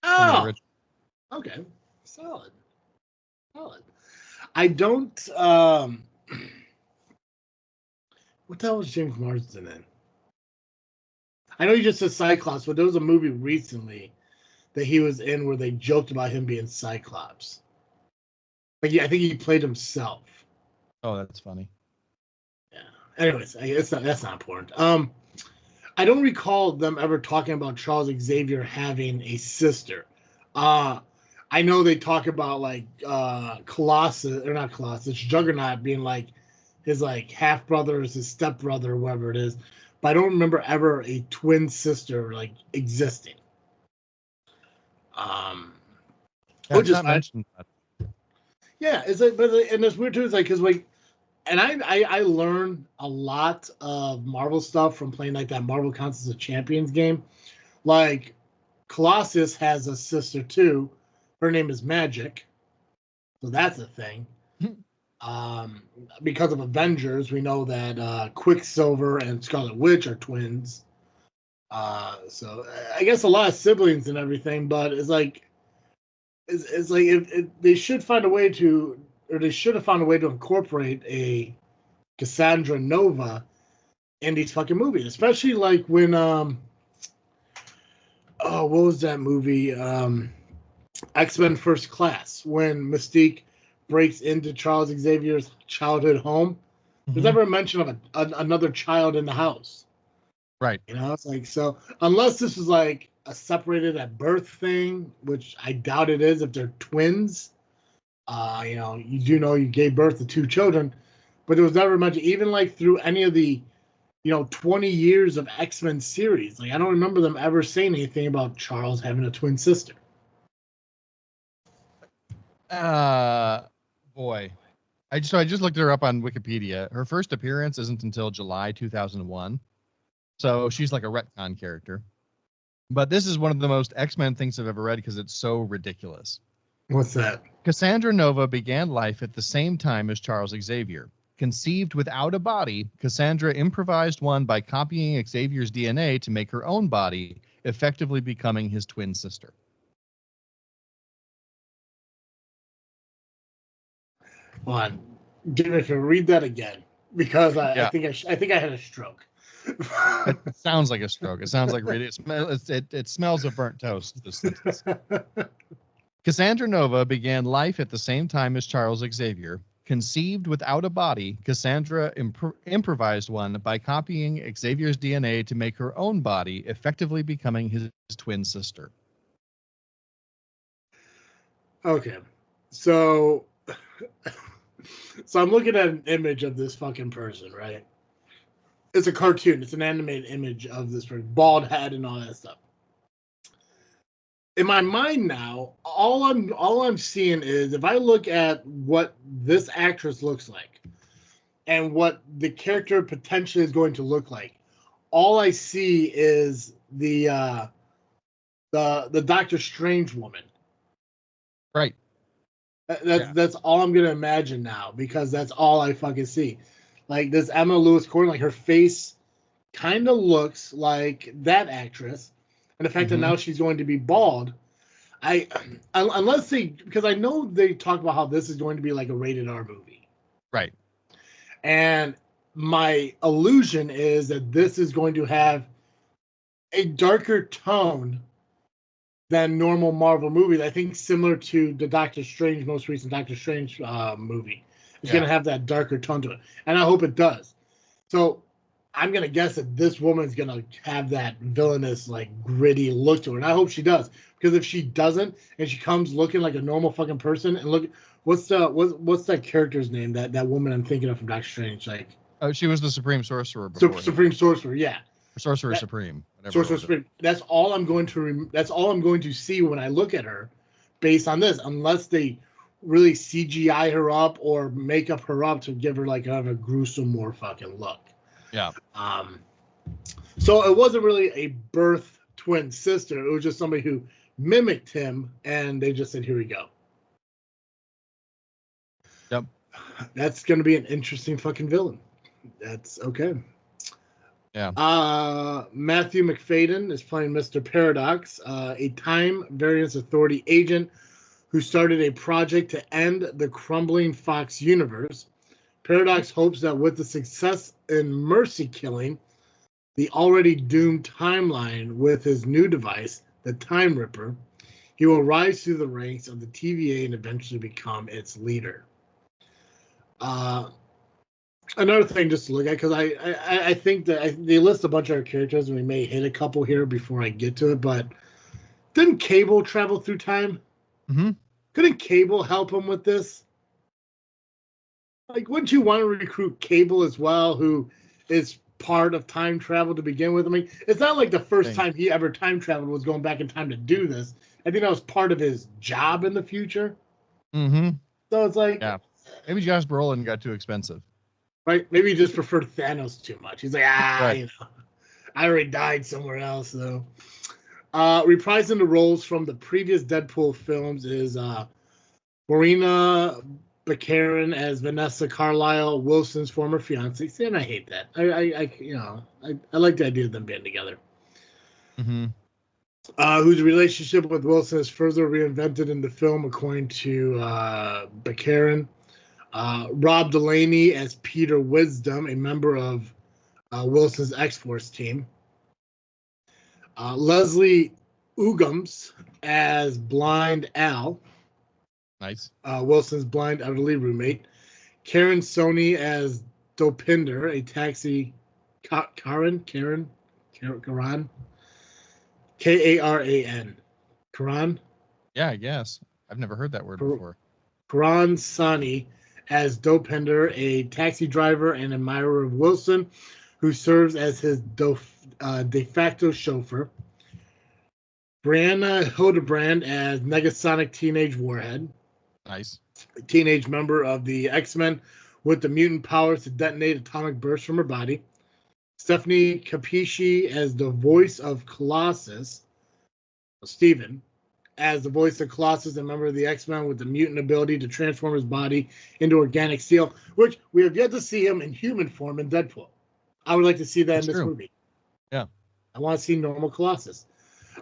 Oh, okay. Solid. I don't. What the hell was James Marsden in? I know you just said Cyclops, but there was a movie recently that he was in where they joked about him being Cyclops. Like, yeah, I think he played himself. Oh, that's funny. Yeah. Anyways, that's not important. I don't recall them ever talking about Charles Xavier having a sister. I know they talk about like Colossus, or not Colossus, Juggernaut being like his like half brother is his step brother, whoever it is. But I don't remember ever a twin sister like existing. Which it's is not fine. mentioned. Yeah, it's like, but and it's weird too. It's like because like, and I learned a lot of Marvel stuff from playing like that Marvel Contest of Champions game. Like Colossus has a sister too. Her name is Magic, so that's a thing. Um, because of Avengers, we know that Quicksilver and Scarlet Witch are twins. So I guess a lot of siblings and everything, but it's like if they should find a way to, or they should have found a way to incorporate a Cassandra Nova in these fucking movies, especially like when oh, what was that movie? X-Men First Class, when Mystique breaks into Charles Xavier's childhood home. There's never a mention of another child in the house. Right. You know, it's like, so unless this is like a separated at birth thing, which I doubt it is if they're twins, you know, you do know you gave birth to two children, but there was never mentioned, even like through any of the, you know, 20 years of X-Men series. Like, I don't remember them ever saying anything about Charles having a twin sister. Boy. I just looked her up on Wikipedia. Her first appearance isn't until July 2001. So she's like a retcon character. But this is one of the most X-Men things I've ever read because it's so ridiculous. What's that? Cassandra Nova began life at the same time as Charles Xavier. Conceived without a body, Cassandra improvised one by copying Xavier's DNA to make her own body, effectively becoming his twin sister. Hold on. Give me to read that again, because I think I think I had a stroke. It sounds like a stroke. It sounds like really, it smells of burnt toast, this sentence. Cassandra Nova began life at the same time as Charles Xavier. Conceived without a body, Cassandra improvised one by copying Xavier's DNA to make her own body, effectively becoming his twin sister. Okay. So I'm looking at an image of this fucking person, right? It's a cartoon. It's an animated image of this person, bald head and all that stuff. In my mind now, all I'm seeing is, if I look at what this actress looks like and what the character potentially is going to look like, all I see is the Doctor Strange woman. Right. That's all I'm gonna imagine now, because that's all I fucking see. Like this Emma Lewis Gordon, like her face kind of looks like that actress, and the fact that now she's going to be bald. Unless they, because I know they talk about how this is going to be like a rated R movie, right? And my illusion is that this is going to have a darker tone than normal Marvel movies. I think similar to the Doctor Strange, most recent Doctor Strange movie. It's going to have that darker tone to it. And I hope it does. So I'm going to guess that this woman's going to have that villainous, like gritty look to her. And I hope she does. Because if she doesn't, and she comes looking like a normal fucking person, and look, what's that character's name? That woman I'm thinking of from Doctor Strange. Like, oh, she was the Supreme Sorcerer before. Supreme Sorcerer, yeah. Sorcerer Supreme. Sorcerer Supreme. That's all I'm going to see when I look at her, based on this. Unless they really CGI her up or make up her up to give her like a gruesome, more fucking look. Yeah. So it wasn't really a birth twin sister. It was just somebody who mimicked him, and they just said, "Here we go." Yep. That's going to be an interesting fucking villain. That's okay. Yeah. Matthew McFadden is playing Mr. Paradox, a time variance authority agent who started a project to end the crumbling Fox universe. Paradox hopes that with the success in mercy killing the already doomed timeline with his new device, the Time Ripper, he will rise through the ranks of the TVA and eventually become its leader. Another thing just to look at, because I think that they list a bunch of our characters, and we may hit a couple here before I get to it, but didn't Cable travel through time? Mm-hmm. Couldn't Cable help him with this? Like, wouldn't you want to recruit Cable as well, who is part of time travel to begin with? I mean, it's not like the first time he ever time traveled was going back in time to do this. I think that was part of his job in the future. Mm-hmm. So it's like, yeah, maybe Josh Brolin got too expensive. Right? Maybe he just preferred Thanos too much. He's like, Right. you know, I already died somewhere else, though. Reprising the roles from the previous Deadpool films is Marina Baccarin as Vanessa Carlyle, Wilson's former fiance. See, and I hate that. I like the idea of them being together. Mm-hmm. Whose relationship with Wilson is further reinvented in the film, according to Baccarin. Rob Delaney as Peter Wisdom, a member of Wilson's X-Force team. Leslie Uggams as Blind Al. Nice. Wilson's blind elderly roommate. Karen Sony as Dopinder, a taxi. Karan? Karan? Karan? Karan? Yeah, I guess. I've never heard that word before. Karan Sani as Dopinder, a taxi driver and admirer of Wilson, who serves as his de facto chauffeur. Brianna Hildebrand as Negasonic Teenage Warhead. Nice. A teenage member of the X-Men with the mutant powers to detonate atomic bursts from her body. Stephanie Capisci as the voice of Colossus. Steven as the voice of Colossus, a member of the X-Men with the mutant ability to transform his body into organic steel, which we have yet to see him in human form in Deadpool. I would like to see that in this movie. Yeah. I want to see normal Colossus.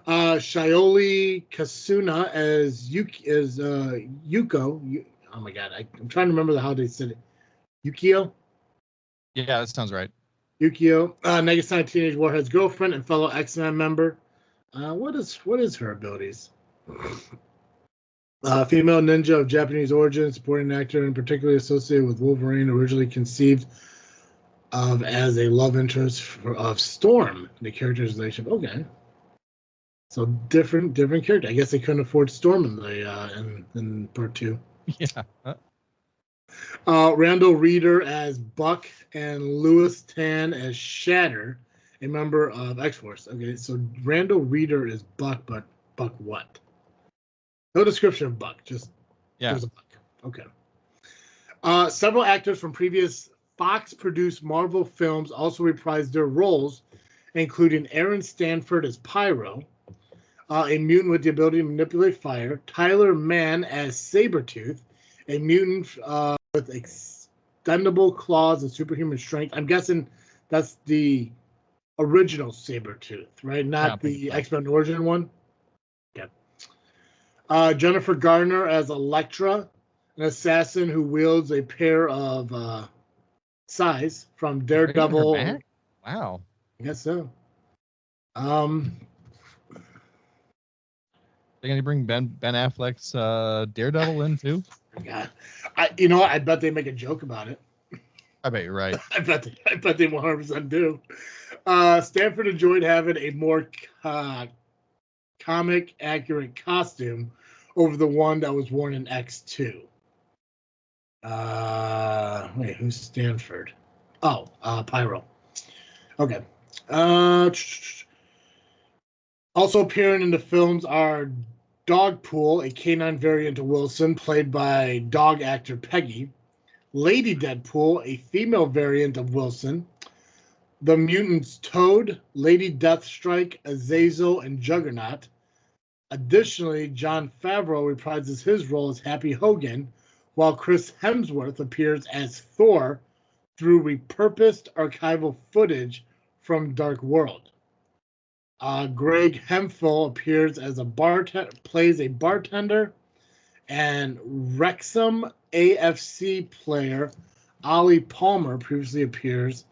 Shioli Kasuna as Yuko. Oh my god, I'm trying to remember how they said it. Yukio? Yeah, that sounds right. Yukio, Negasonic Teenage Warhead's girlfriend and fellow X-Men member. What is her abilities? Female ninja of Japanese origin, supporting actor and particularly associated with Wolverine, originally conceived of as a love interest of Storm, the character's relationship. Okay. So different character. I guess they couldn't afford Storm in the in part 2. Yeah. Randall Reeder as Buck and Louis Tan as Shatter, a member of X-Force. Okay, so Randall Reeder is Buck, but Buck what? No description of Buck, just there's a Buck. Okay. Several actors from previous Fox-produced Marvel films also reprised their roles, including Aaron Stanford as Pyro, a mutant with the ability to manipulate fire, Tyler Mann as Sabretooth, a mutant with extendable claws and superhuman strength. I'm guessing that's the original Sabretooth, right? Not the X-Men origin one. Yeah. Jennifer Garner as Elektra, an assassin who wields a pair of scythes from Daredevil. Wow. I guess so. They're gonna bring Ben Affleck's Daredevil in too. God, I bet they make a joke about it. I bet you're right. I bet they 100% do. Stanford enjoyed having a more comic accurate costume over the one that was worn in X2. Wait, who's Stanford? Oh, Pyro. Okay. Also appearing in the films are Dogpool, a canine variant of Wilson, played by dog actor Peggy. Lady Deadpool, a female variant of Wilson. The mutants Toad, Lady Deathstrike, Azazel, and Juggernaut. Additionally, Jon Favreau reprises his role as Happy Hogan, while Chris Hemsworth appears as Thor through repurposed archival footage from Dark World. Greg Hemphill appears as plays a bartender, and Wrexham AFC player Ollie Palmer previously appears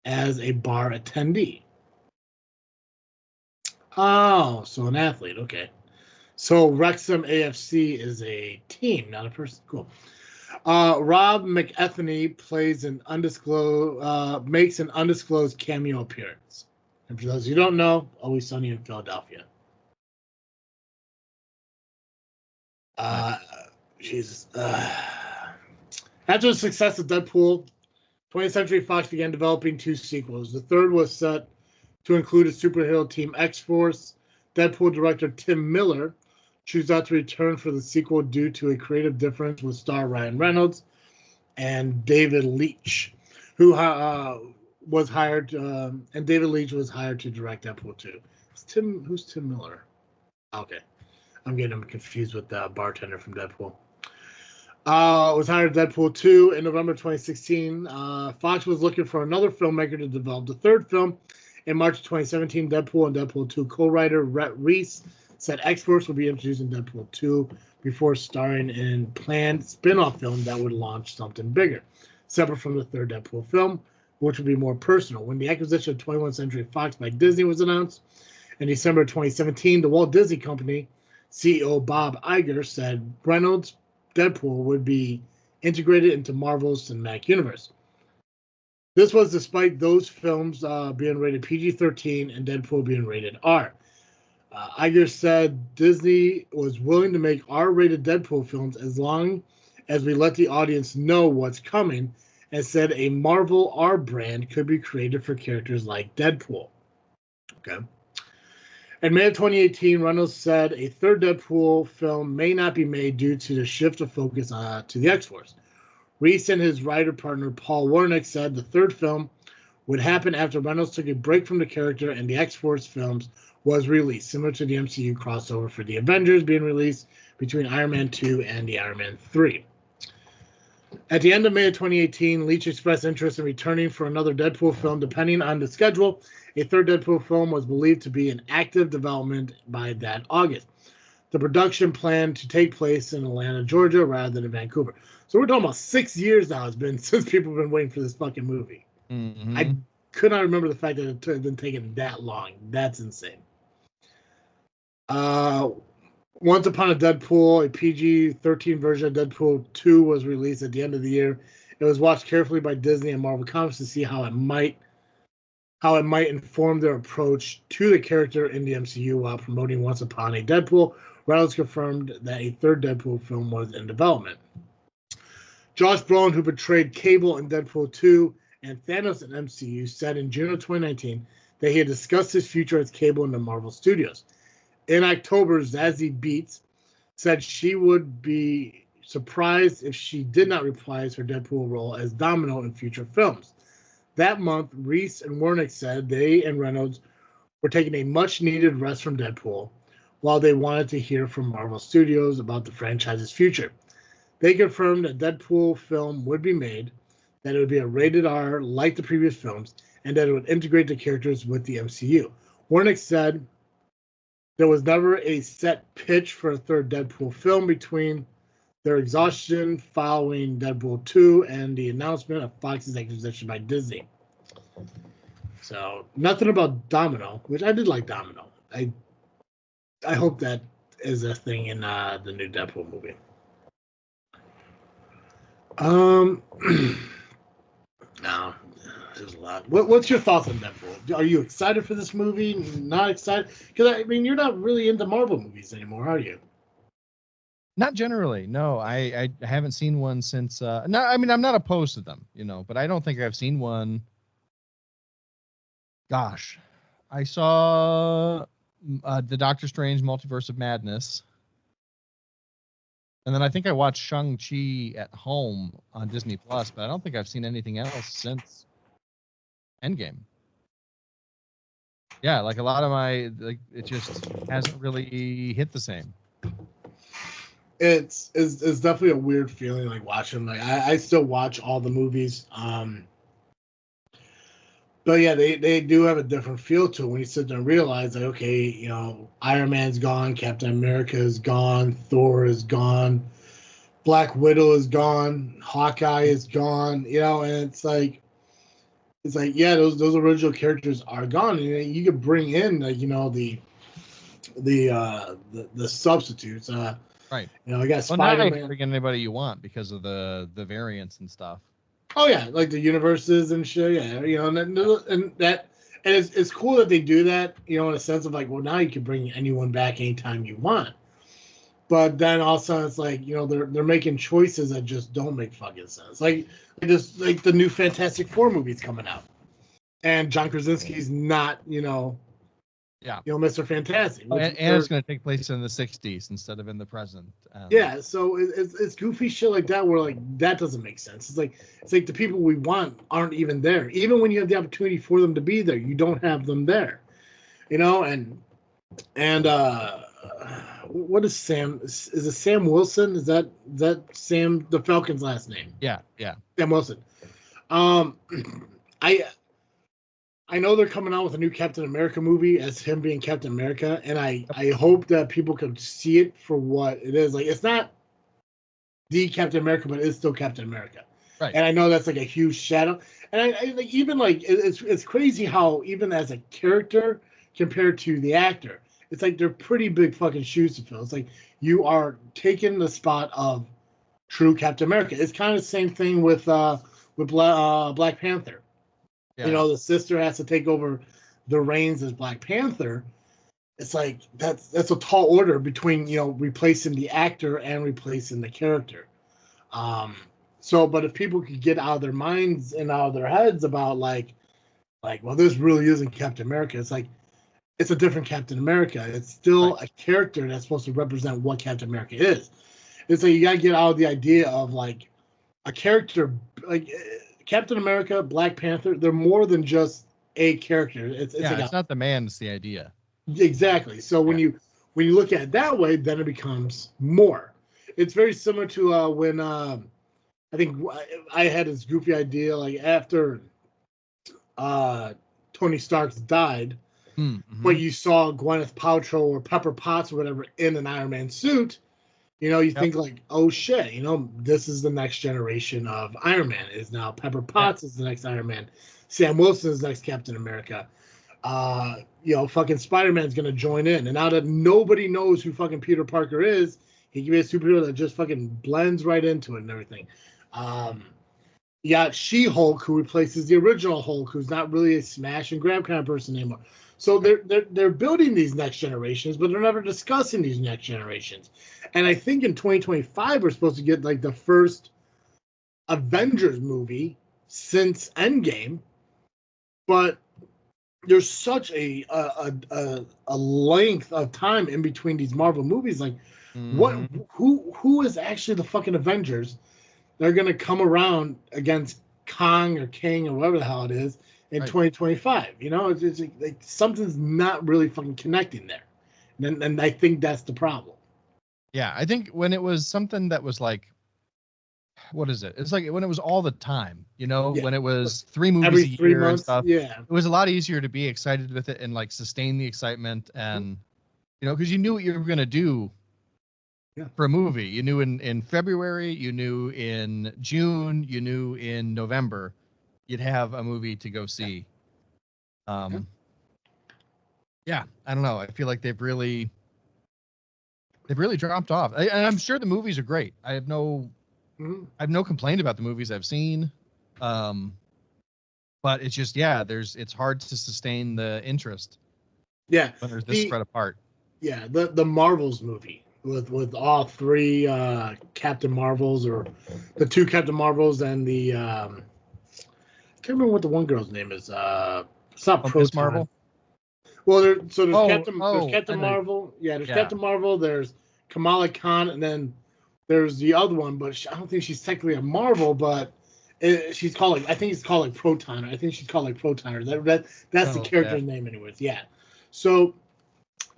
as a bar attendee. Oh, so an athlete. Okay. So Wrexham AFC is a team, not a person. Cool. Rob McElhenney makes an undisclosed cameo appearance. And for those who don't know, Always Sunny in Philadelphia. Jesus. After the success of Deadpool, 20th Century Fox began developing 2 sequels. The third was set to include a superhero team X-Force. Deadpool director Tim Miller chose not to return for the sequel due to a creative difference with star Ryan Reynolds and David Leitch, who was hired, and David Leitch was hired to direct Deadpool 2. Who's Tim Miller? Okay. I'm getting him confused with the bartender from Deadpool. Was hired Deadpool 2 in November 2016. Fox was looking for another filmmaker to develop the third film. In March 2017, Deadpool and Deadpool 2 co-writer Rhett Reese said X-Force would be introduced in Deadpool 2 before starring in planned spin-off film that would launch something bigger, separate from the third Deadpool film, which would be more personal. When the acquisition of 21st Century Fox by Disney was announced in December 2017, the Walt Disney Company CEO Bob Iger said Reynolds' Deadpool would be integrated into Marvel's cinematic universe. This was despite those films being rated PG-13 and Deadpool being rated R. Iger said Disney was willing to make R-rated Deadpool films as long as we let the audience know what's coming, and said a Marvel R brand could be created for characters like Deadpool. Okay. In May of 2018, Reynolds said a third Deadpool film may not be made due to the shift of focus to the X-Force. Reese and his writer partner Paul Wernick said the third film would happen after Reynolds took a break from the character and the X-Force films was released, similar to the MCU crossover for the Avengers being released between Iron Man 2 and the Iron Man 3. At the end of May of 2018, Leitch expressed interest in returning for another Deadpool film. Depending on the schedule, a third Deadpool film was believed to be in active development by that August. The production planned to take place in Atlanta, Georgia, rather than in Vancouver. So we're talking about 6 years now it's been since people have been waiting for this fucking movie. Mm-hmm. I could not remember the fact that it had been taking that long. That's insane. Once Upon a Deadpool, a PG-13 version of Deadpool 2 was released at the end of the year. It was watched carefully by Disney and Marvel Comics to see how it might inform their approach to the character in the MCU while promoting Once Upon a Deadpool. Reynolds confirmed that a third Deadpool film was in development. Josh Brolin, who portrayed Cable in Deadpool 2 and Thanos in MCU, said in June of 2019 that he had discussed his future as Cable in the Marvel Studios. In October, Zazie Beetz said she would be surprised if she did not reprise her Deadpool role as Domino in future films. That month, Reese and Wernick said they and Reynolds were taking a much-needed rest from Deadpool, while they wanted to hear from Marvel Studios about the franchise's future. They confirmed a Deadpool film would be made, that it would be a rated R like the previous films, and that it would integrate the characters with the MCU. Wernick said there was never a set pitch for a third Deadpool film between their exhaustion following Deadpool 2 and the announcement of Fox's acquisition by Disney. So nothing about Domino, which I did like Domino. I hope that is a thing in the new Deadpool movie. No, there's a lot. What's your thoughts on Deadpool? Are you excited for this movie? Not excited? Because I mean, you're not really into Marvel movies anymore, are you? Not generally. No, I haven't seen one since. No, I mean I'm not opposed to them, but I don't think I've seen one. Gosh, I saw the Doctor Strange Multiverse of Madness, and then I think I watched Shang-Chi at home on Disney Plus, but I don't think I've seen anything else since Endgame. Yeah, like a lot of it just hasn't really hit the same. It's definitely a weird feeling like watching. Like I still watch all the movies. But yeah, they do have a different feel to it when you sit there and realize that, okay, Iron Man's gone, Captain America is gone, Thor is gone, Black Widow is gone, Hawkeye is gone, and it's like yeah, those original characters are gone, and you could bring in the substitutes. Right. I got Spider-Man. Now you Spider-Man. can bring in anybody you want because of the variants and stuff. Oh yeah, like the universes and shit. Yeah, and it's cool that they do that. In a sense of like, well, now you can bring anyone back anytime you want. But then also it's like, they're making choices that just don't make fucking sense. Like the new Fantastic Four movies coming out, and John Krasinski's not Yeah. Mr. Fantastic. And it's going to take place in the 60s instead of in the present. Yeah, so it's goofy shit like that where like that doesn't make sense. It's like the people we want aren't even there. Even when you have the opportunity for them to be there, you don't have them there. And what is Sam? Is it Sam Wilson? Is that Sam the Falcon's last name? Yeah. Sam Wilson. I know they're coming out with a new Captain America movie as him being Captain America, and I hope that people can see it for what it is. Like, it's not the Captain America, but it's still Captain America. Right. And I know that's like a huge shadow. And I like, even like it's crazy how even as a character compared to the actor, it's like they're pretty big fucking shoes to fill. It's like you are taking the spot of true Captain America. It's kind of the same thing with Black Panther. Yeah. The sister has to take over the reins as Black Panther. It's like that's a tall order between replacing the actor and replacing the character. But if people could get out of their minds and out of their heads about like well, this really isn't Captain America. It's like it's a different Captain America. It's still a character that's supposed to represent what Captain America is. It's like you gotta get out of the idea of like a character like Captain America, Black Panther. They're more than just a character. It's not the man. It's the idea. Exactly. So when you look at it that way, then it becomes more. It's very similar to when I think I had this goofy idea like after Tony Stark's died, but you saw Gwyneth Paltrow or Pepper Potts or whatever in an Iron Man suit. You think like, oh shit, this is the next generation of Iron Man. Is now Pepper Potts is the next Iron Man. Sam Wilson is the next Captain America. Fucking Spider-Man's gonna join in. And now that nobody knows who fucking Peter Parker is, he can be a superhero that just fucking blends right into it and everything. You got She-Hulk, who replaces the original Hulk, who's not really a smash and grab kind of person anymore. So they're building these next generations, but they're never discussing these next generations. And I think in 2025 we're supposed to get like the first Avengers movie since Endgame, but there's such a length of time in between these Marvel movies. Like, who is actually the fucking Avengers? They're gonna come around against Kong or King or whatever the hell it is in 2025. It's like something's not really fucking connecting there, and I think that's the problem. Yeah, I think when it was something that was like, what is it? It's like when it was all the time, when it was 3 movies every a 3 year months, and stuff. Yeah, it was a lot easier to be excited with it and like sustain the excitement and because you knew what you were gonna do. Yeah. For a movie, you knew in February, you knew in June, you knew in November, you'd have a movie to go see. Yeah, I don't know. I feel like they've really dropped off. And I'm sure the movies are great. I have no complaint about the movies I've seen. But it's just it's hard to sustain the interest. Yeah, when they're this spread apart. Yeah, the Marvels movie with all 3 Captain Marvels or the 2 Captain Marvels and the I can't remember what the one girl's name is. It's not Proton. Marvel. Well, there's Captain Marvel. Yeah, there's Captain Marvel. There's Kamala Khan, and then there's the other one. But I don't think she's technically a Marvel, but she's called I think it's called Proton. I think she's called Proton. That's the character's name, anyways. Yeah. So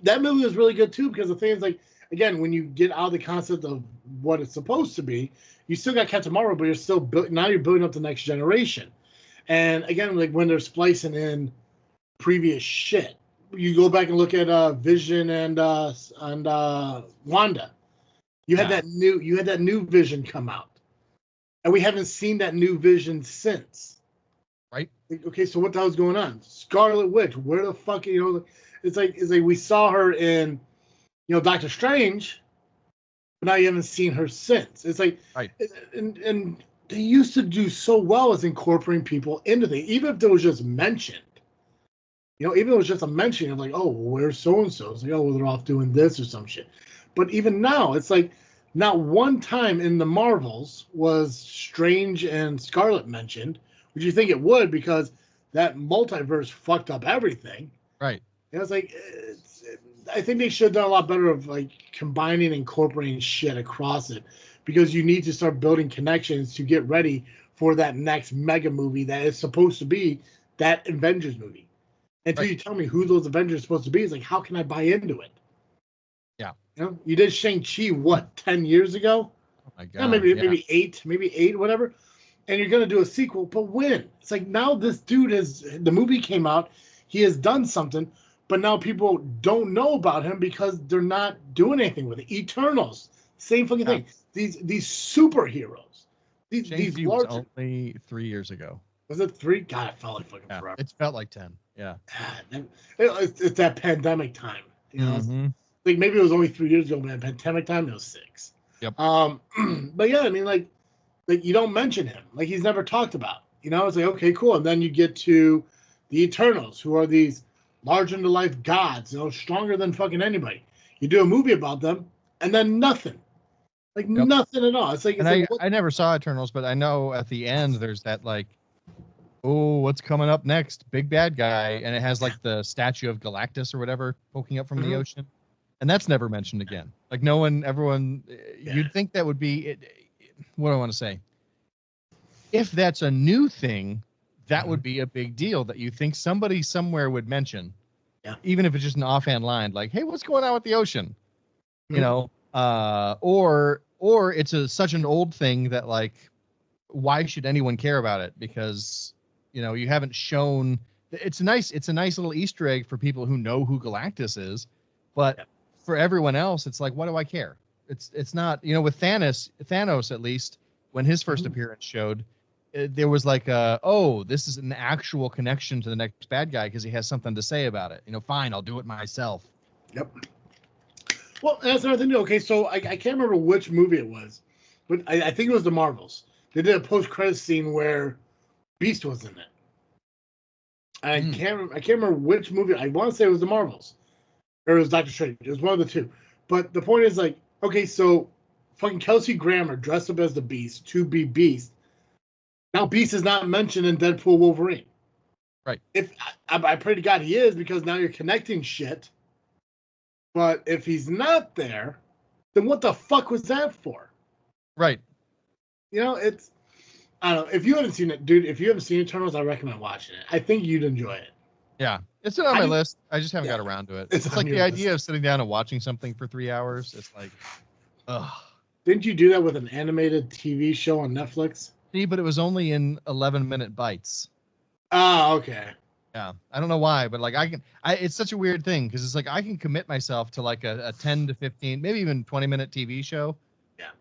that movie was really good too because the thing is like, again, when you get out of the concept of what it's supposed to be, you still got Captain Marvel, but you're still now you're building up the next generation. And again, like when they're splicing in previous shit, you go back and look at Vision and Wanda. You had that new Vision come out, and we haven't seen that new Vision since. Right. Okay, so what the hell's going on? Scarlet Witch, where the fuck It's like we saw her in, Doctor Strange, but now you haven't seen her since. It's like, and they used to do so well as incorporating people into things, even if there was just mentioned. Even if it was just a mention of like, oh, where's so and so? It's like, oh, well, they're off doing this or some shit. But even now, it's like not one time in the Marvels was Strange and Scarlet mentioned, which you think it would because that multiverse fucked up everything. Right. It's like I think they should have done a lot better of like combining and incorporating shit across it because you need to start building connections to get ready for that next mega movie that is supposed to be that Avengers movie. Until you tell me who those Avengers are supposed to be, it's like, how can I buy into it? Yeah. You did Shang-Chi, what, 10 years ago? Oh my God. Yeah, maybe eight, whatever. And you're going to do a sequel, but when? It's like now this dude the movie came out, he has done something, but now people don't know about him because they're not doing anything with it. Eternals, same fucking thing. These superheroes, these Shang-Chi was large. only 3 years ago. Was it 3? God, it felt like fucking forever. It felt like 10. Yeah. It's that pandemic time. Like maybe it was only 3 years ago, man. Pandemic time, it was 6. Yep. But yeah, I mean, like you don't mention him. Like he's never talked about. It's like, okay, cool. And then you get to the Eternals, who are these larger than life gods, stronger than fucking anybody. You do a movie about them, and then nothing. Like nothing at all. It's like, I never saw Eternals, but I know at the end there's that like, oh, what's coming up next? Big bad guy, and it has like the statue of Galactus or whatever poking up from the ocean, and that's never mentioned again. Like no one, everyone, you'd think that would be it. What do I want to say? If that's a new thing, that would be a big deal that you think somebody somewhere would mention. Yeah. Even if it's just an offhand line, like, "Hey, what's going on with the ocean?" Or it's such an old thing that like, why should anyone care about it? Because you haven't shown. It's a nice little Easter egg for people who know who Galactus is, but for everyone else, it's like, what do I care? It's not, with Thanos at least, when his first appearance showed, there was like this is an actual connection to the next bad guy because he has something to say about it. Fine, I'll do it myself. Yep. Well, that's another thing. Okay, so I can't remember which movie it was, but I think it was the Marvels. They did a post-credit scene where Beast was in it. I can't remember which movie. I want to say it was the Marvels, or it was Doctor Strange. It was one of the two. But the point is, like, okay, so fucking Kelsey Grammer dressed up as the Beast to be Beast. Now Beast is not mentioned in Deadpool Wolverine. Right. If I pray to God he is, because now you're connecting shit. But if he's not there, then what the fuck was that for? Right. It's, I don't know. If you haven't seen it, dude, if you haven't seen Eternals, I recommend watching it. I think you'd enjoy it. Yeah. It's on my list. I just haven't got around to it. It's like the idea of sitting down and watching something for 3 hours. It's like, ugh. Didn't you do that with an animated TV show on Netflix? See, but it was only in 11-minute bites. Oh, okay. Yeah, I don't know why, but like it's such a weird thing because it's like I can commit myself to like a 10 to 15, maybe even 20-minute TV show. Yeah.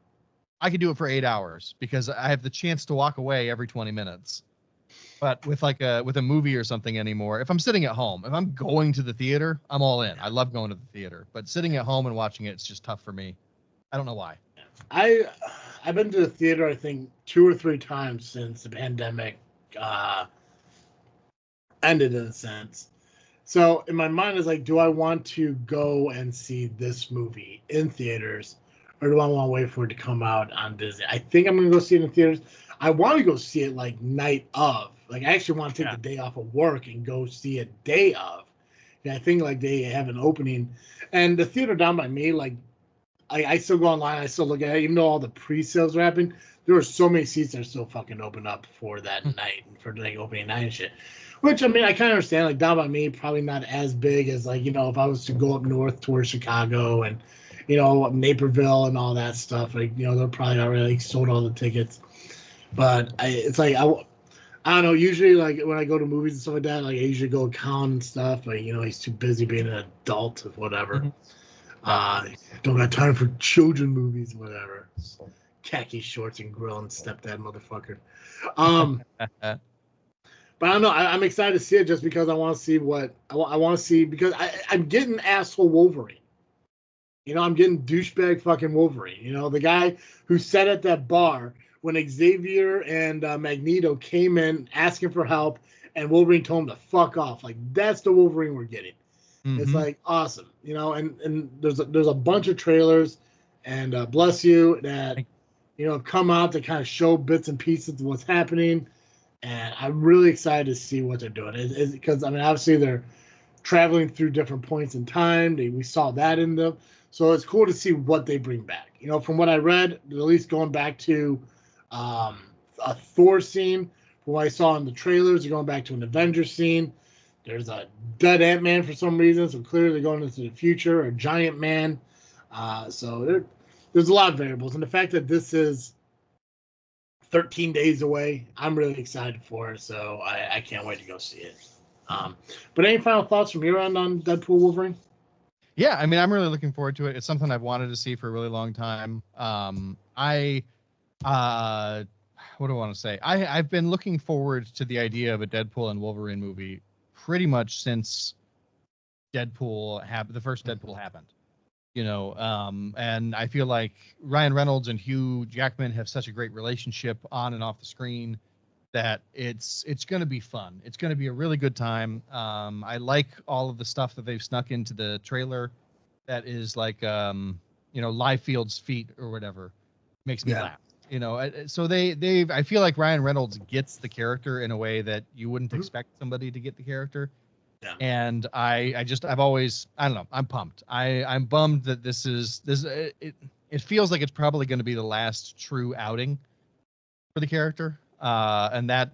I could do it for 8 hours because I have the chance to walk away every 20 minutes. But with a movie or something anymore, if I'm sitting at home, if I'm going to the theater, I'm all in. I love going to the theater, but sitting at home and watching it, it's just tough for me. I don't know why. I've been to the theater, I think 2 or 3 times since the pandemic ended, in a sense. So in my mind is like, do I want to go and see this movie in theaters, or do I want to wait for it to come out on Disney? I think I'm gonna go see it in theaters. I want to go see it like night of. Like I actually want to take the day off of work and go see it day of. And I think like they have an opening, and the theater down by me, like I still go online, I still look at it, even though all the pre-sales are happening. There are so many seats that are still fucking open up for that night, for like opening night and shit. Which, I mean, I kind of understand. Like, down by me, probably not as big as, like, if I was to go up north towards Chicago and, Naperville and all that stuff. Like, they're probably already sold all the tickets. But it's like, I don't know. Usually, like, when I go to movies and stuff like that, like, I usually go with Colin and stuff. But, he's too busy being an adult or whatever. Don't got time for children movies, whatever. Khaki shorts and grill and stepdad motherfucker. But I don't know. I'm excited to see it just because I want to see what I want to see, because I'm getting asshole Wolverine. I'm getting douchebag fucking Wolverine. The guy who sat at that bar when Xavier and Magneto came in asking for help, and Wolverine told him to fuck off. Like, that's the Wolverine we're getting. It's Mm-hmm. like awesome, and there's a bunch of trailers, and bless you that come out to kind of show bits and pieces of what's happening, and I'm really excited to see what they're doing. Because I mean, obviously they're traveling through different points in time. We saw that in them, so it's cool to see what they bring back. From what I read, at least going back to um, a Thor scene, from what I saw in the trailers, they're going back to an Avengers scene. There's a dead Ant-Man for some reason, so clearly they're going into the future. A giant man. There's a lot of variables, and the fact that this is 13 days away, I'm really excited for it. So I can't wait to go see it. But any final thoughts from your end on Deadpool Wolverine? Yeah, I mean, I'm really looking forward to it. It's something I've wanted to see for a really long time. Uh, what do I want to say? I've been looking forward to the idea of a Deadpool and Wolverine movie pretty much since the first Deadpool happened. And I feel like Ryan Reynolds and Hugh Jackman have such a great relationship on and off the screen that it's going to be fun. It's going to be a really good time. I like all of the stuff that they've snuck into the trailer that is like Liefeld's feet or whatever. Makes me laugh. So I feel like Ryan Reynolds gets the character in a way that you wouldn't expect somebody to get the character. Yeah. And I've always, I don't know, I'm pumped. I'm bummed that it feels like it's probably going to be the last true outing for the character. And that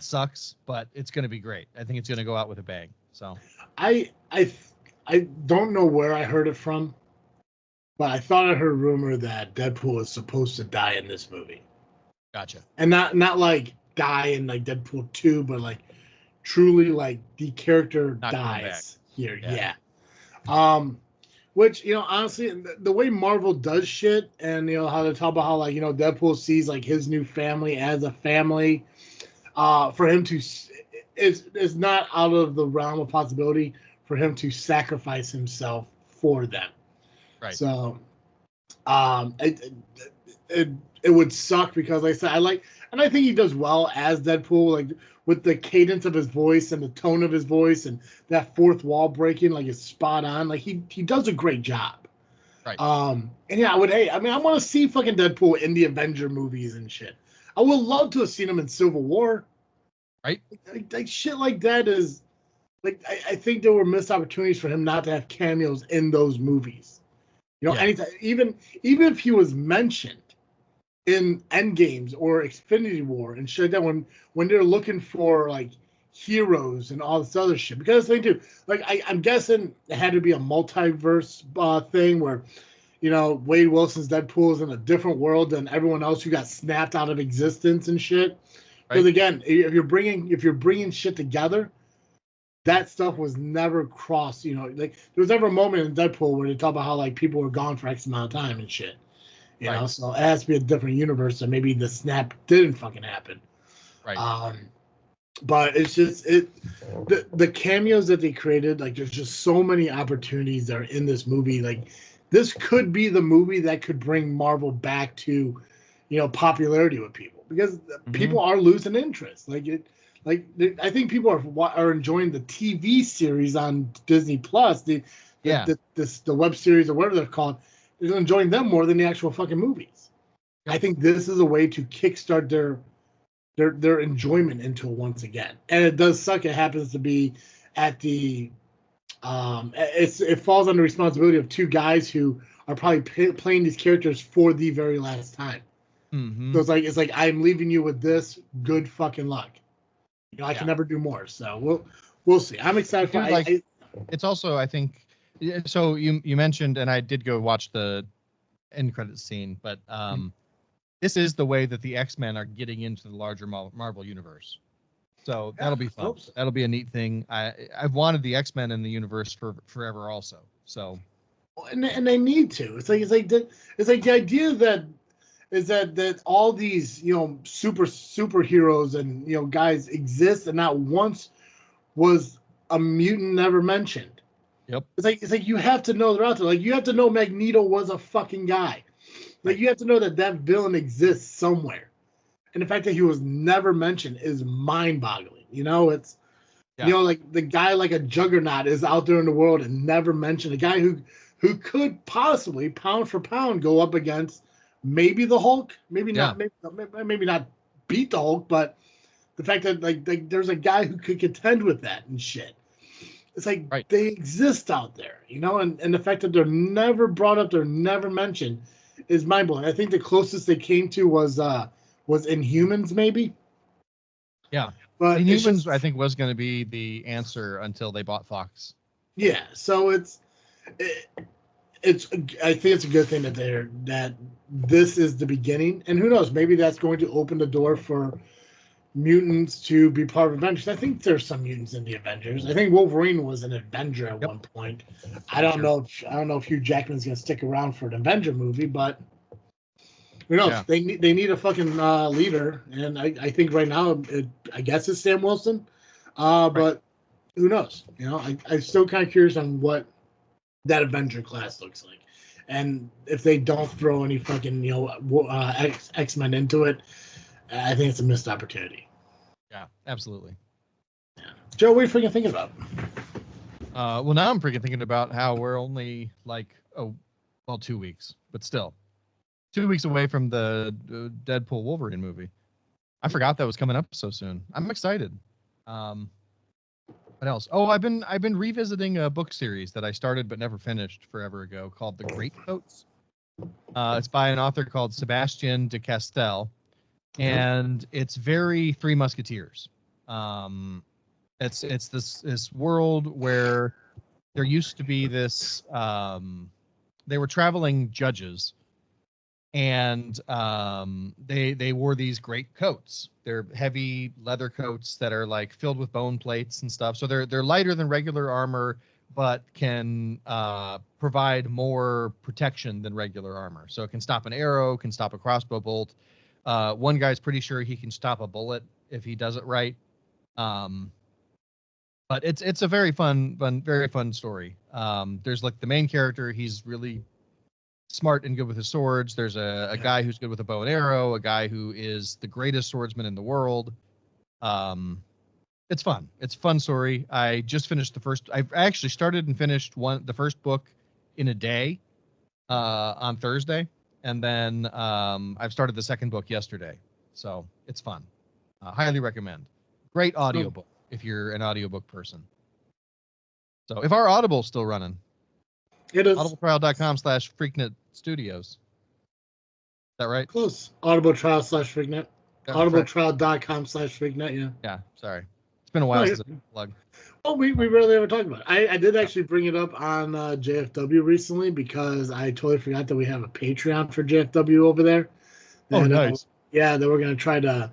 sucks, but it's going to be great. I think it's going to go out with a bang. So I don't know where I heard it from, but I thought I heard a rumor that Deadpool is supposed to die in this movie. Gotcha. And not like die in like Deadpool 2, but like truly like the character Not coming back dies here. Yeah. Which, honestly, the way Marvel does shit, and how they talk about how like Deadpool sees like his new family as a family, for him to is not out of the realm of possibility for him to sacrifice himself for them. Right. So, it would suck because like I said, and I think he does well as Deadpool, like with the cadence of his voice and the tone of his voice and that fourth wall breaking, like is spot on. Like he does a great job. Right. And yeah, I want to see fucking Deadpool in the Avenger movies and shit. I would love to have seen him in Civil War. Right. Like shit like that is like I think there were missed opportunities for him not to have cameos in those movies. Anytime, even if he was mentioned in Endgames or Infinity War and shit like that, when they're looking for like heroes and all this other shit, because they do. Like I'm guessing it had to be a multiverse thing where Wade Wilson's Deadpool is in a different world than everyone else who got snapped out of existence and shit. Because again, if you're bringing shit together, that stuff was never crossed. Like there was never a moment in Deadpool where they talk about how like people were gone for X amount of time and shit. So it has to be a different universe, so maybe the snap didn't fucking happen. Right. But it's just the cameos that they created, like there's just so many opportunities that are in this movie. Like this could be the movie that could bring Marvel back to, popularity with people, because people are losing interest. I think people are enjoying the TV series on Disney Plus, the web series or whatever they're called. They're enjoying them more than the actual fucking movies. Yep. I think this is a way to kickstart their enjoyment into it once again. And it does suck. It happens to be at the it falls under responsibility of two guys who are probably playing these characters for the very last time. So it's like I'm leaving you with this. Good fucking luck. I can never do more. So we'll see. I'm excited for it. It's also, I think, so you mentioned, and I did go watch the end credits scene, but this is the way that the X-Men are getting into the larger Marvel universe. So that'll be fun. So. That'll be a neat thing. I've wanted the X-Men in the universe for forever also. So, and they need to. It's like the idea that all these superheroes and guys exist, and not once was a mutant ever mentioned. Yep. It's like you have to know they're out there. Like you have to know Magneto was a fucking guy. Like you have to know that villain exists somewhere. And the fact that he was never mentioned is mind-boggling. It's Yeah. Like the guy like a juggernaut is out there in the world and never mentioned. A guy who could possibly pound for pound go up against maybe the Hulk, maybe Yeah. not, maybe not beat the Hulk, but the fact that like there's a guy who could contend with that and shit. It's like Right. they exist out there, and the fact that they're never brought up, they're never mentioned, is mind blowing. I think the closest they came to was Inhumans, maybe. Yeah. But it's Inhumans, just, I think, was going to be the answer until they bought Fox. yeah. So it's I think it's a good thing that this is the beginning, and who knows, maybe that's going to open the door for mutants to be part of Avengers. I think there's some mutants in the Avengers. I think Wolverine was an Avenger at Yep. one point. I don't know if Hugh Jackman's gonna stick around for an Avenger movie, but who knows? Yeah. They need a fucking leader, and I think right now I guess it's Sam Wilson, but who knows? I'm still kind of curious on what that Avenger class looks like, and if they don't throw any fucking X-Men into it, I think it's a missed opportunity. Yeah, absolutely. Yeah. Joe, what are you freaking thinking about? Well, now I'm freaking thinking about how we're only like 2 weeks, but still 2 weeks away from the Deadpool Wolverine movie. I forgot that was coming up so soon. I'm excited. What else? Oh, I've been revisiting a book series that I started but never finished forever ago called The Greatcoats. It's by an author called Sebastian de Castell, and it's very Three Musketeers. It's this world where there used to be this. They were traveling judges, and they wore these great coats. They're heavy leather coats that are like filled with bone plates and stuff. So they're lighter than regular armor, but can provide more protection than regular armor. So it can stop an arrow, can stop a crossbow bolt. One guy's pretty sure he can stop a bullet if he does it right. But it's a very very fun story. There's like the main character. He's really smart and good with his swords. There's a guy who's good with a bow and arrow, a guy who is the greatest swordsman in the world. It's fun. It's a fun story. I just finished I actually started and finished the first book in a day on Thursday, and then I've started the second book yesterday. So it's fun. Highly recommend. Great audiobook if you're an audiobook person. So if our Audible's still running, it is audibletrial.com/freaknet studios. Is that right? close. Audibletrial/freaknet. Audibletrial.com/freaknet. Yeah. Yeah. Sorry. It's been a while since I plugged. Well, we rarely ever talk about it. I did actually bring it up on JFW recently because I totally forgot that we have a Patreon for JFW over there. Oh, nice. That we're going to try to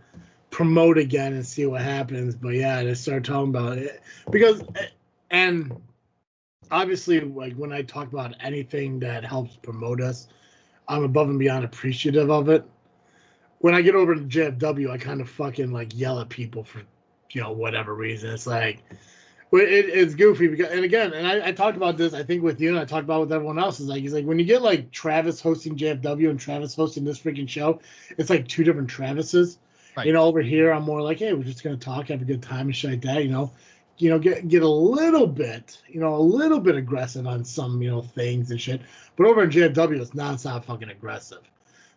promote again and see what happens. But yeah, I started talking about it because, and obviously, like when I talk about anything that helps promote us, I'm above and beyond appreciative of it. When I get over to JFW, I kind of fucking like yell at people for, whatever reason. It's like, it's goofy because, and again, and I talked about this, I think with you, and I talked about it with everyone else. Is like, he's like, when you get like Travis hosting JFW and Travis hosting this freaking show, it's like two different Travises. Right. Over here, I'm more like, hey, we're just gonna talk, have a good time, and shit like that. Get a little bit, aggressive on some, things and shit. But over in JFW, it's nonstop fucking aggressive.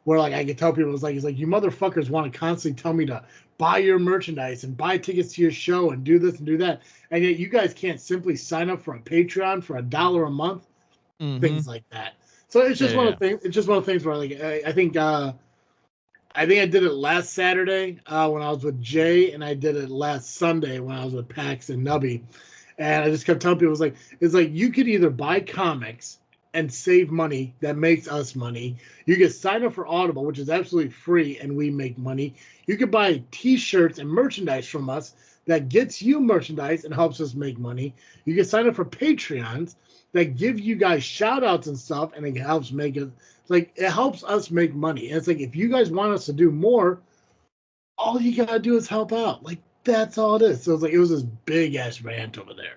Where like I can tell people, it's like you motherfuckers want to constantly tell me to buy your merchandise and buy tickets to your show and do this and do that, and yet you guys can't simply sign up for a Patreon for $1 a month, things like that. So it's just one of the things. It's just one of the things where like I think I did it last Saturday when I was with Jay, and I did it last Sunday when I was with Pax and Nubby, and I just kept telling people, it's like you could either buy comics and save money that makes us money. You can sign up for Audible, which is absolutely free, and we make money. You can buy T-shirts and merchandise from us that gets you merchandise and helps us make money. You can sign up for Patreons that give you guys shout-outs and stuff, and it helps make it, like, it helps us make money. And it's like, if you guys want us to do more, all you gotta do is help out. Like, that's all it is. So it's like, it was this big-ass rant over there.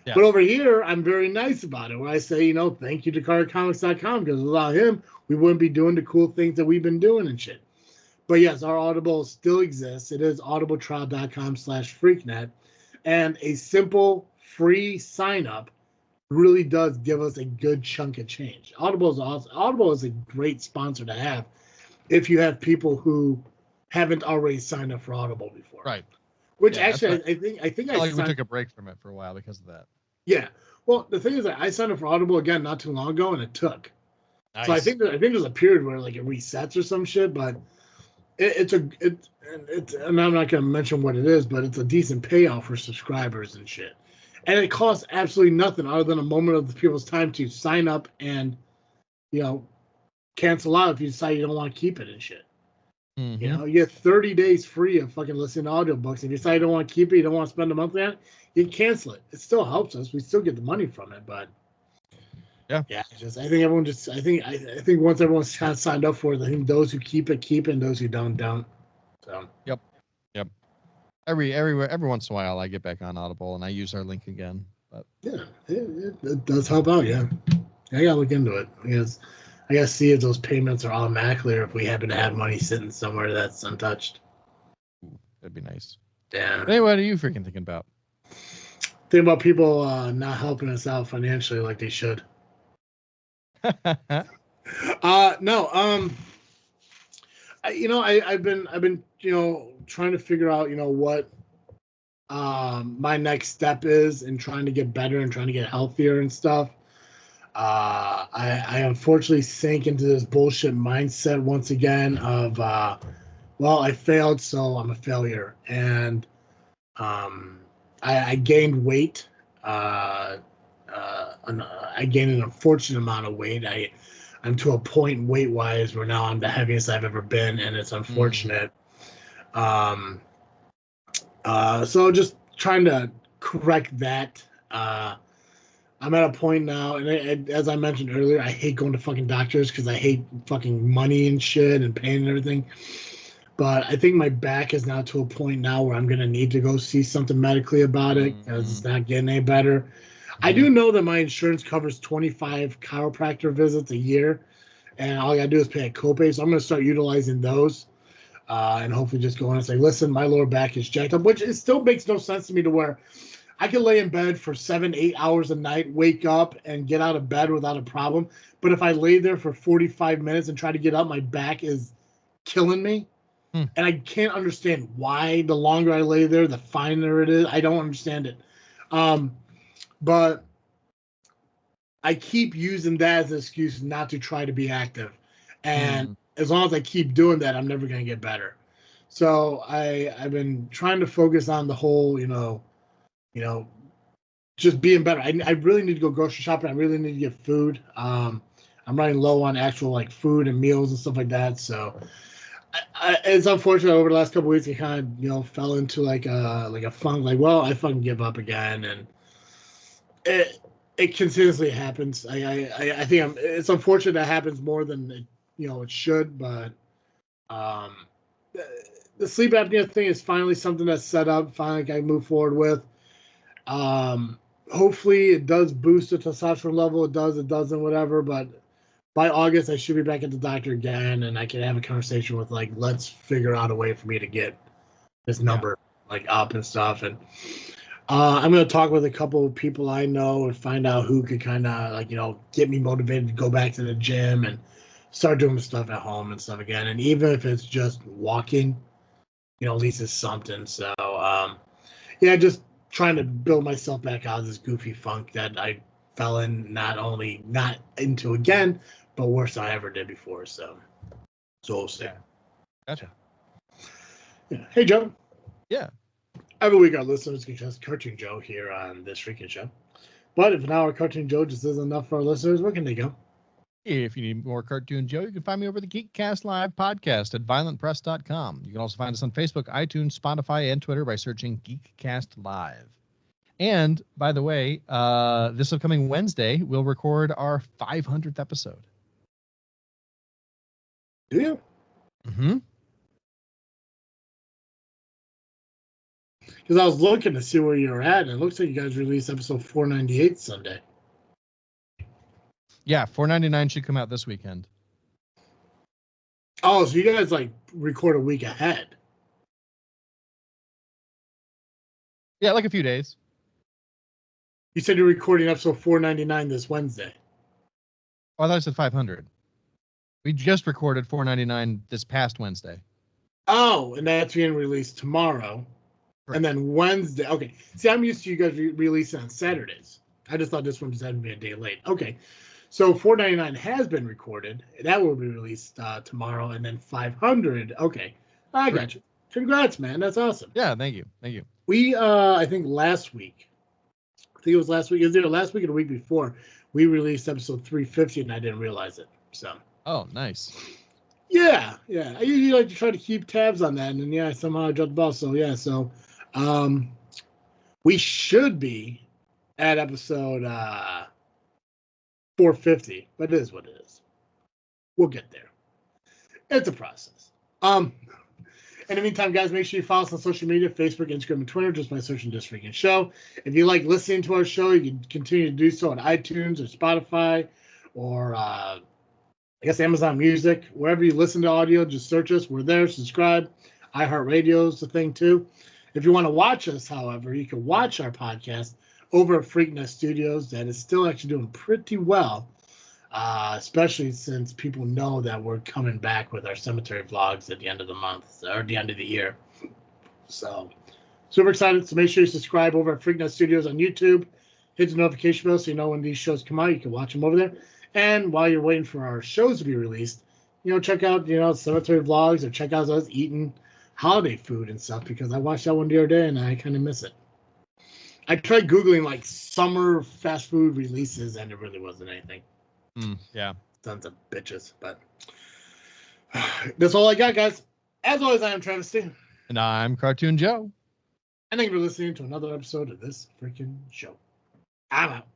Yeah. But over here, I'm very nice about it, where I say, thank you to CardComics.com, because without him, we wouldn't be doing the cool things that we've been doing and shit. But yes, our Audible still exists. It is audibletrial.com/freaknet. And a simple free sign up really does give us a good chunk of change. Audible is awesome. Audible is a great sponsor to have if you have people who haven't already signed up for Audible before. Right. Which Yeah, actually, I think I like signed, we took a break from it for a while because of that. Yeah. Well, the thing is that I signed up for Audible again not too long ago, and it took. Nice. So I think there's a period where like it resets or some shit, but it's and I'm not gonna mention what it is, but it's a decent payout for subscribers and shit. And it costs absolutely nothing other than a moment of the people's time to sign up and, you know, cancel out if you decide you don't want to keep it and shit. Mm-hmm. You know, you get 30 days free of fucking listening to audiobooks. If you decide you don't want to keep it, you don't want to spend a month on it, you can cancel it. It still helps us. We still get the money from it, but yeah, I think everyone just I think once everyone's kind of signed up for it, I think those who keep it keep it, and those who don't. So yep. Every once in a while, I get back on Audible and I use our link again. But yeah, it does help out. Yeah, I gotta look into it because I gotta see if those payments are automatically or if we happen to have money sitting somewhere that's untouched. that'd be nice. Yeah. Hey, what are you freaking thinking about? Think about people not helping us out financially like they should. No. I've been trying to figure out what my next step is in trying to get better and trying to get healthier and stuff. I unfortunately sank into this bullshit mindset once again of well, I failed, so I'm a failure, and I gained weight. I gained an unfortunate amount of weight. I'm to a point weight wise where now I'm the heaviest I've ever been, and it's unfortunate. So just trying to correct that. I'm at a point now, and as I mentioned earlier, I hate going to fucking doctors because I hate fucking money and shit and pain and everything. But I think my back is now to a point now where I'm gonna need to go see something medically about it because it's not getting any better. I do know that my insurance covers 25 chiropractor visits a year, and all I gotta do is pay a copay. So I'm gonna start utilizing those, and hopefully just go in and say, "Listen, my lower back is jacked up," which it still makes no sense to me to where I can lay in bed for 7, 8 hours a night, wake up, and get out of bed without a problem. But if I lay there for 45 minutes and try to get up, my back is killing me. And I can't understand why. The longer I lay there, the finer it is. I don't understand it. But I keep using that as an excuse not to try to be active. And as long as I keep doing that, I'm never going to get better. So I've been trying to focus on the whole, just being better. I really need to go grocery shopping. I really need to get food. I'm running low on actual like food and meals and stuff like that. So it's unfortunate over the last couple of weeks. I kind of fell into like a funk. Like, well, I fucking give up again, and it continuously happens. I think it's unfortunate that happens more than it should, but um, the sleep apnea thing is finally something that's set up. Finally, I move forward with. Hopefully, it does boost the testosterone level. It does. It doesn't. Whatever. But by August, I should be back at the doctor again, and I can have a conversation with like, let's figure out a way for me to get this number like up and stuff. And I'm gonna talk with a couple of people I know and find out who could kind of like get me motivated to go back to the gym and start doing stuff at home and stuff again. And even if it's just walking, at least it's something. So yeah, just trying to build myself back out of this goofy funk that I fell in not into again, but worse than I ever did before. So we'll see. Yeah. Gotcha. Yeah. Hey, Joe. Yeah. Every week our listeners can just Cartoon Joe here on this Freakin' show. But if an hour Cartoon Joe just isn't enough for our listeners, where can they go? If you need more Cartoon Joe, you can find me over the Geekcast Live podcast at violentpress.com. You can also find us on Facebook, iTunes, Spotify, and Twitter by searching Geekcast Live. And by the way, this upcoming Wednesday, we'll record our 500th episode. Do you? Mm-hmm. Because I was looking to see where you're at, and it looks like you guys released episode 498 Sunday. Yeah, 499 should come out this weekend. Oh, so you guys like record a week ahead. Yeah, like a few days. You said you're recording episode 499 this Wednesday. Oh, I thought I said 500. We just recorded 499 this past Wednesday. Oh, and that's being released tomorrow. Correct. And then Wednesday. Okay. See, I'm used to you guys releasing on Saturdays. I just thought this one just had to be a day late. Okay. So 499 has been recorded. That will be released tomorrow. And then 500. Okay. I got you. Congrats, man. That's awesome. Yeah, thank you. Thank you. We, I think last week, it was last week. It was either last week or the week before. We released episode 350 and I didn't realize it. So. Oh, nice. Yeah. I usually like to try to keep tabs on that. And then, yeah, somehow I dropped the ball. So, yeah. So, we should be at episode 450, but it is what it is. We'll get there. It's a process. In the meantime, guys, make sure you follow us on social media, Facebook, Instagram, and Twitter, just by searching This Freakin' Show. If you like listening to our show, you can continue to do so on iTunes or Spotify or I guess Amazon Music. Wherever you listen to audio, just search us. We're there. Subscribe. iHeartRadio is the thing, too. If you want to watch us, however, you can watch our podcast over at Freakin' Studios. That is still actually doing pretty well. Especially since people know that we're coming back with our cemetery vlogs at the end of the month or the end of the year. So, super excited. So make sure you subscribe over at Freakin' Studios on YouTube. Hit the notification bell so you know when these shows come out. You can watch them over there. And while you're waiting for our shows to be released, check out, cemetery vlogs or check out us eating holiday food and stuff because I watched that one the other day and I kind of miss it. I tried Googling like summer fast food releases and it really wasn't anything. Yeah. Sons of bitches. But that's all I got, guys. As always, I am Travesty. And I'm Cartoon Joe. And thank you for listening to another episode of This Freakin' Show. I'm out.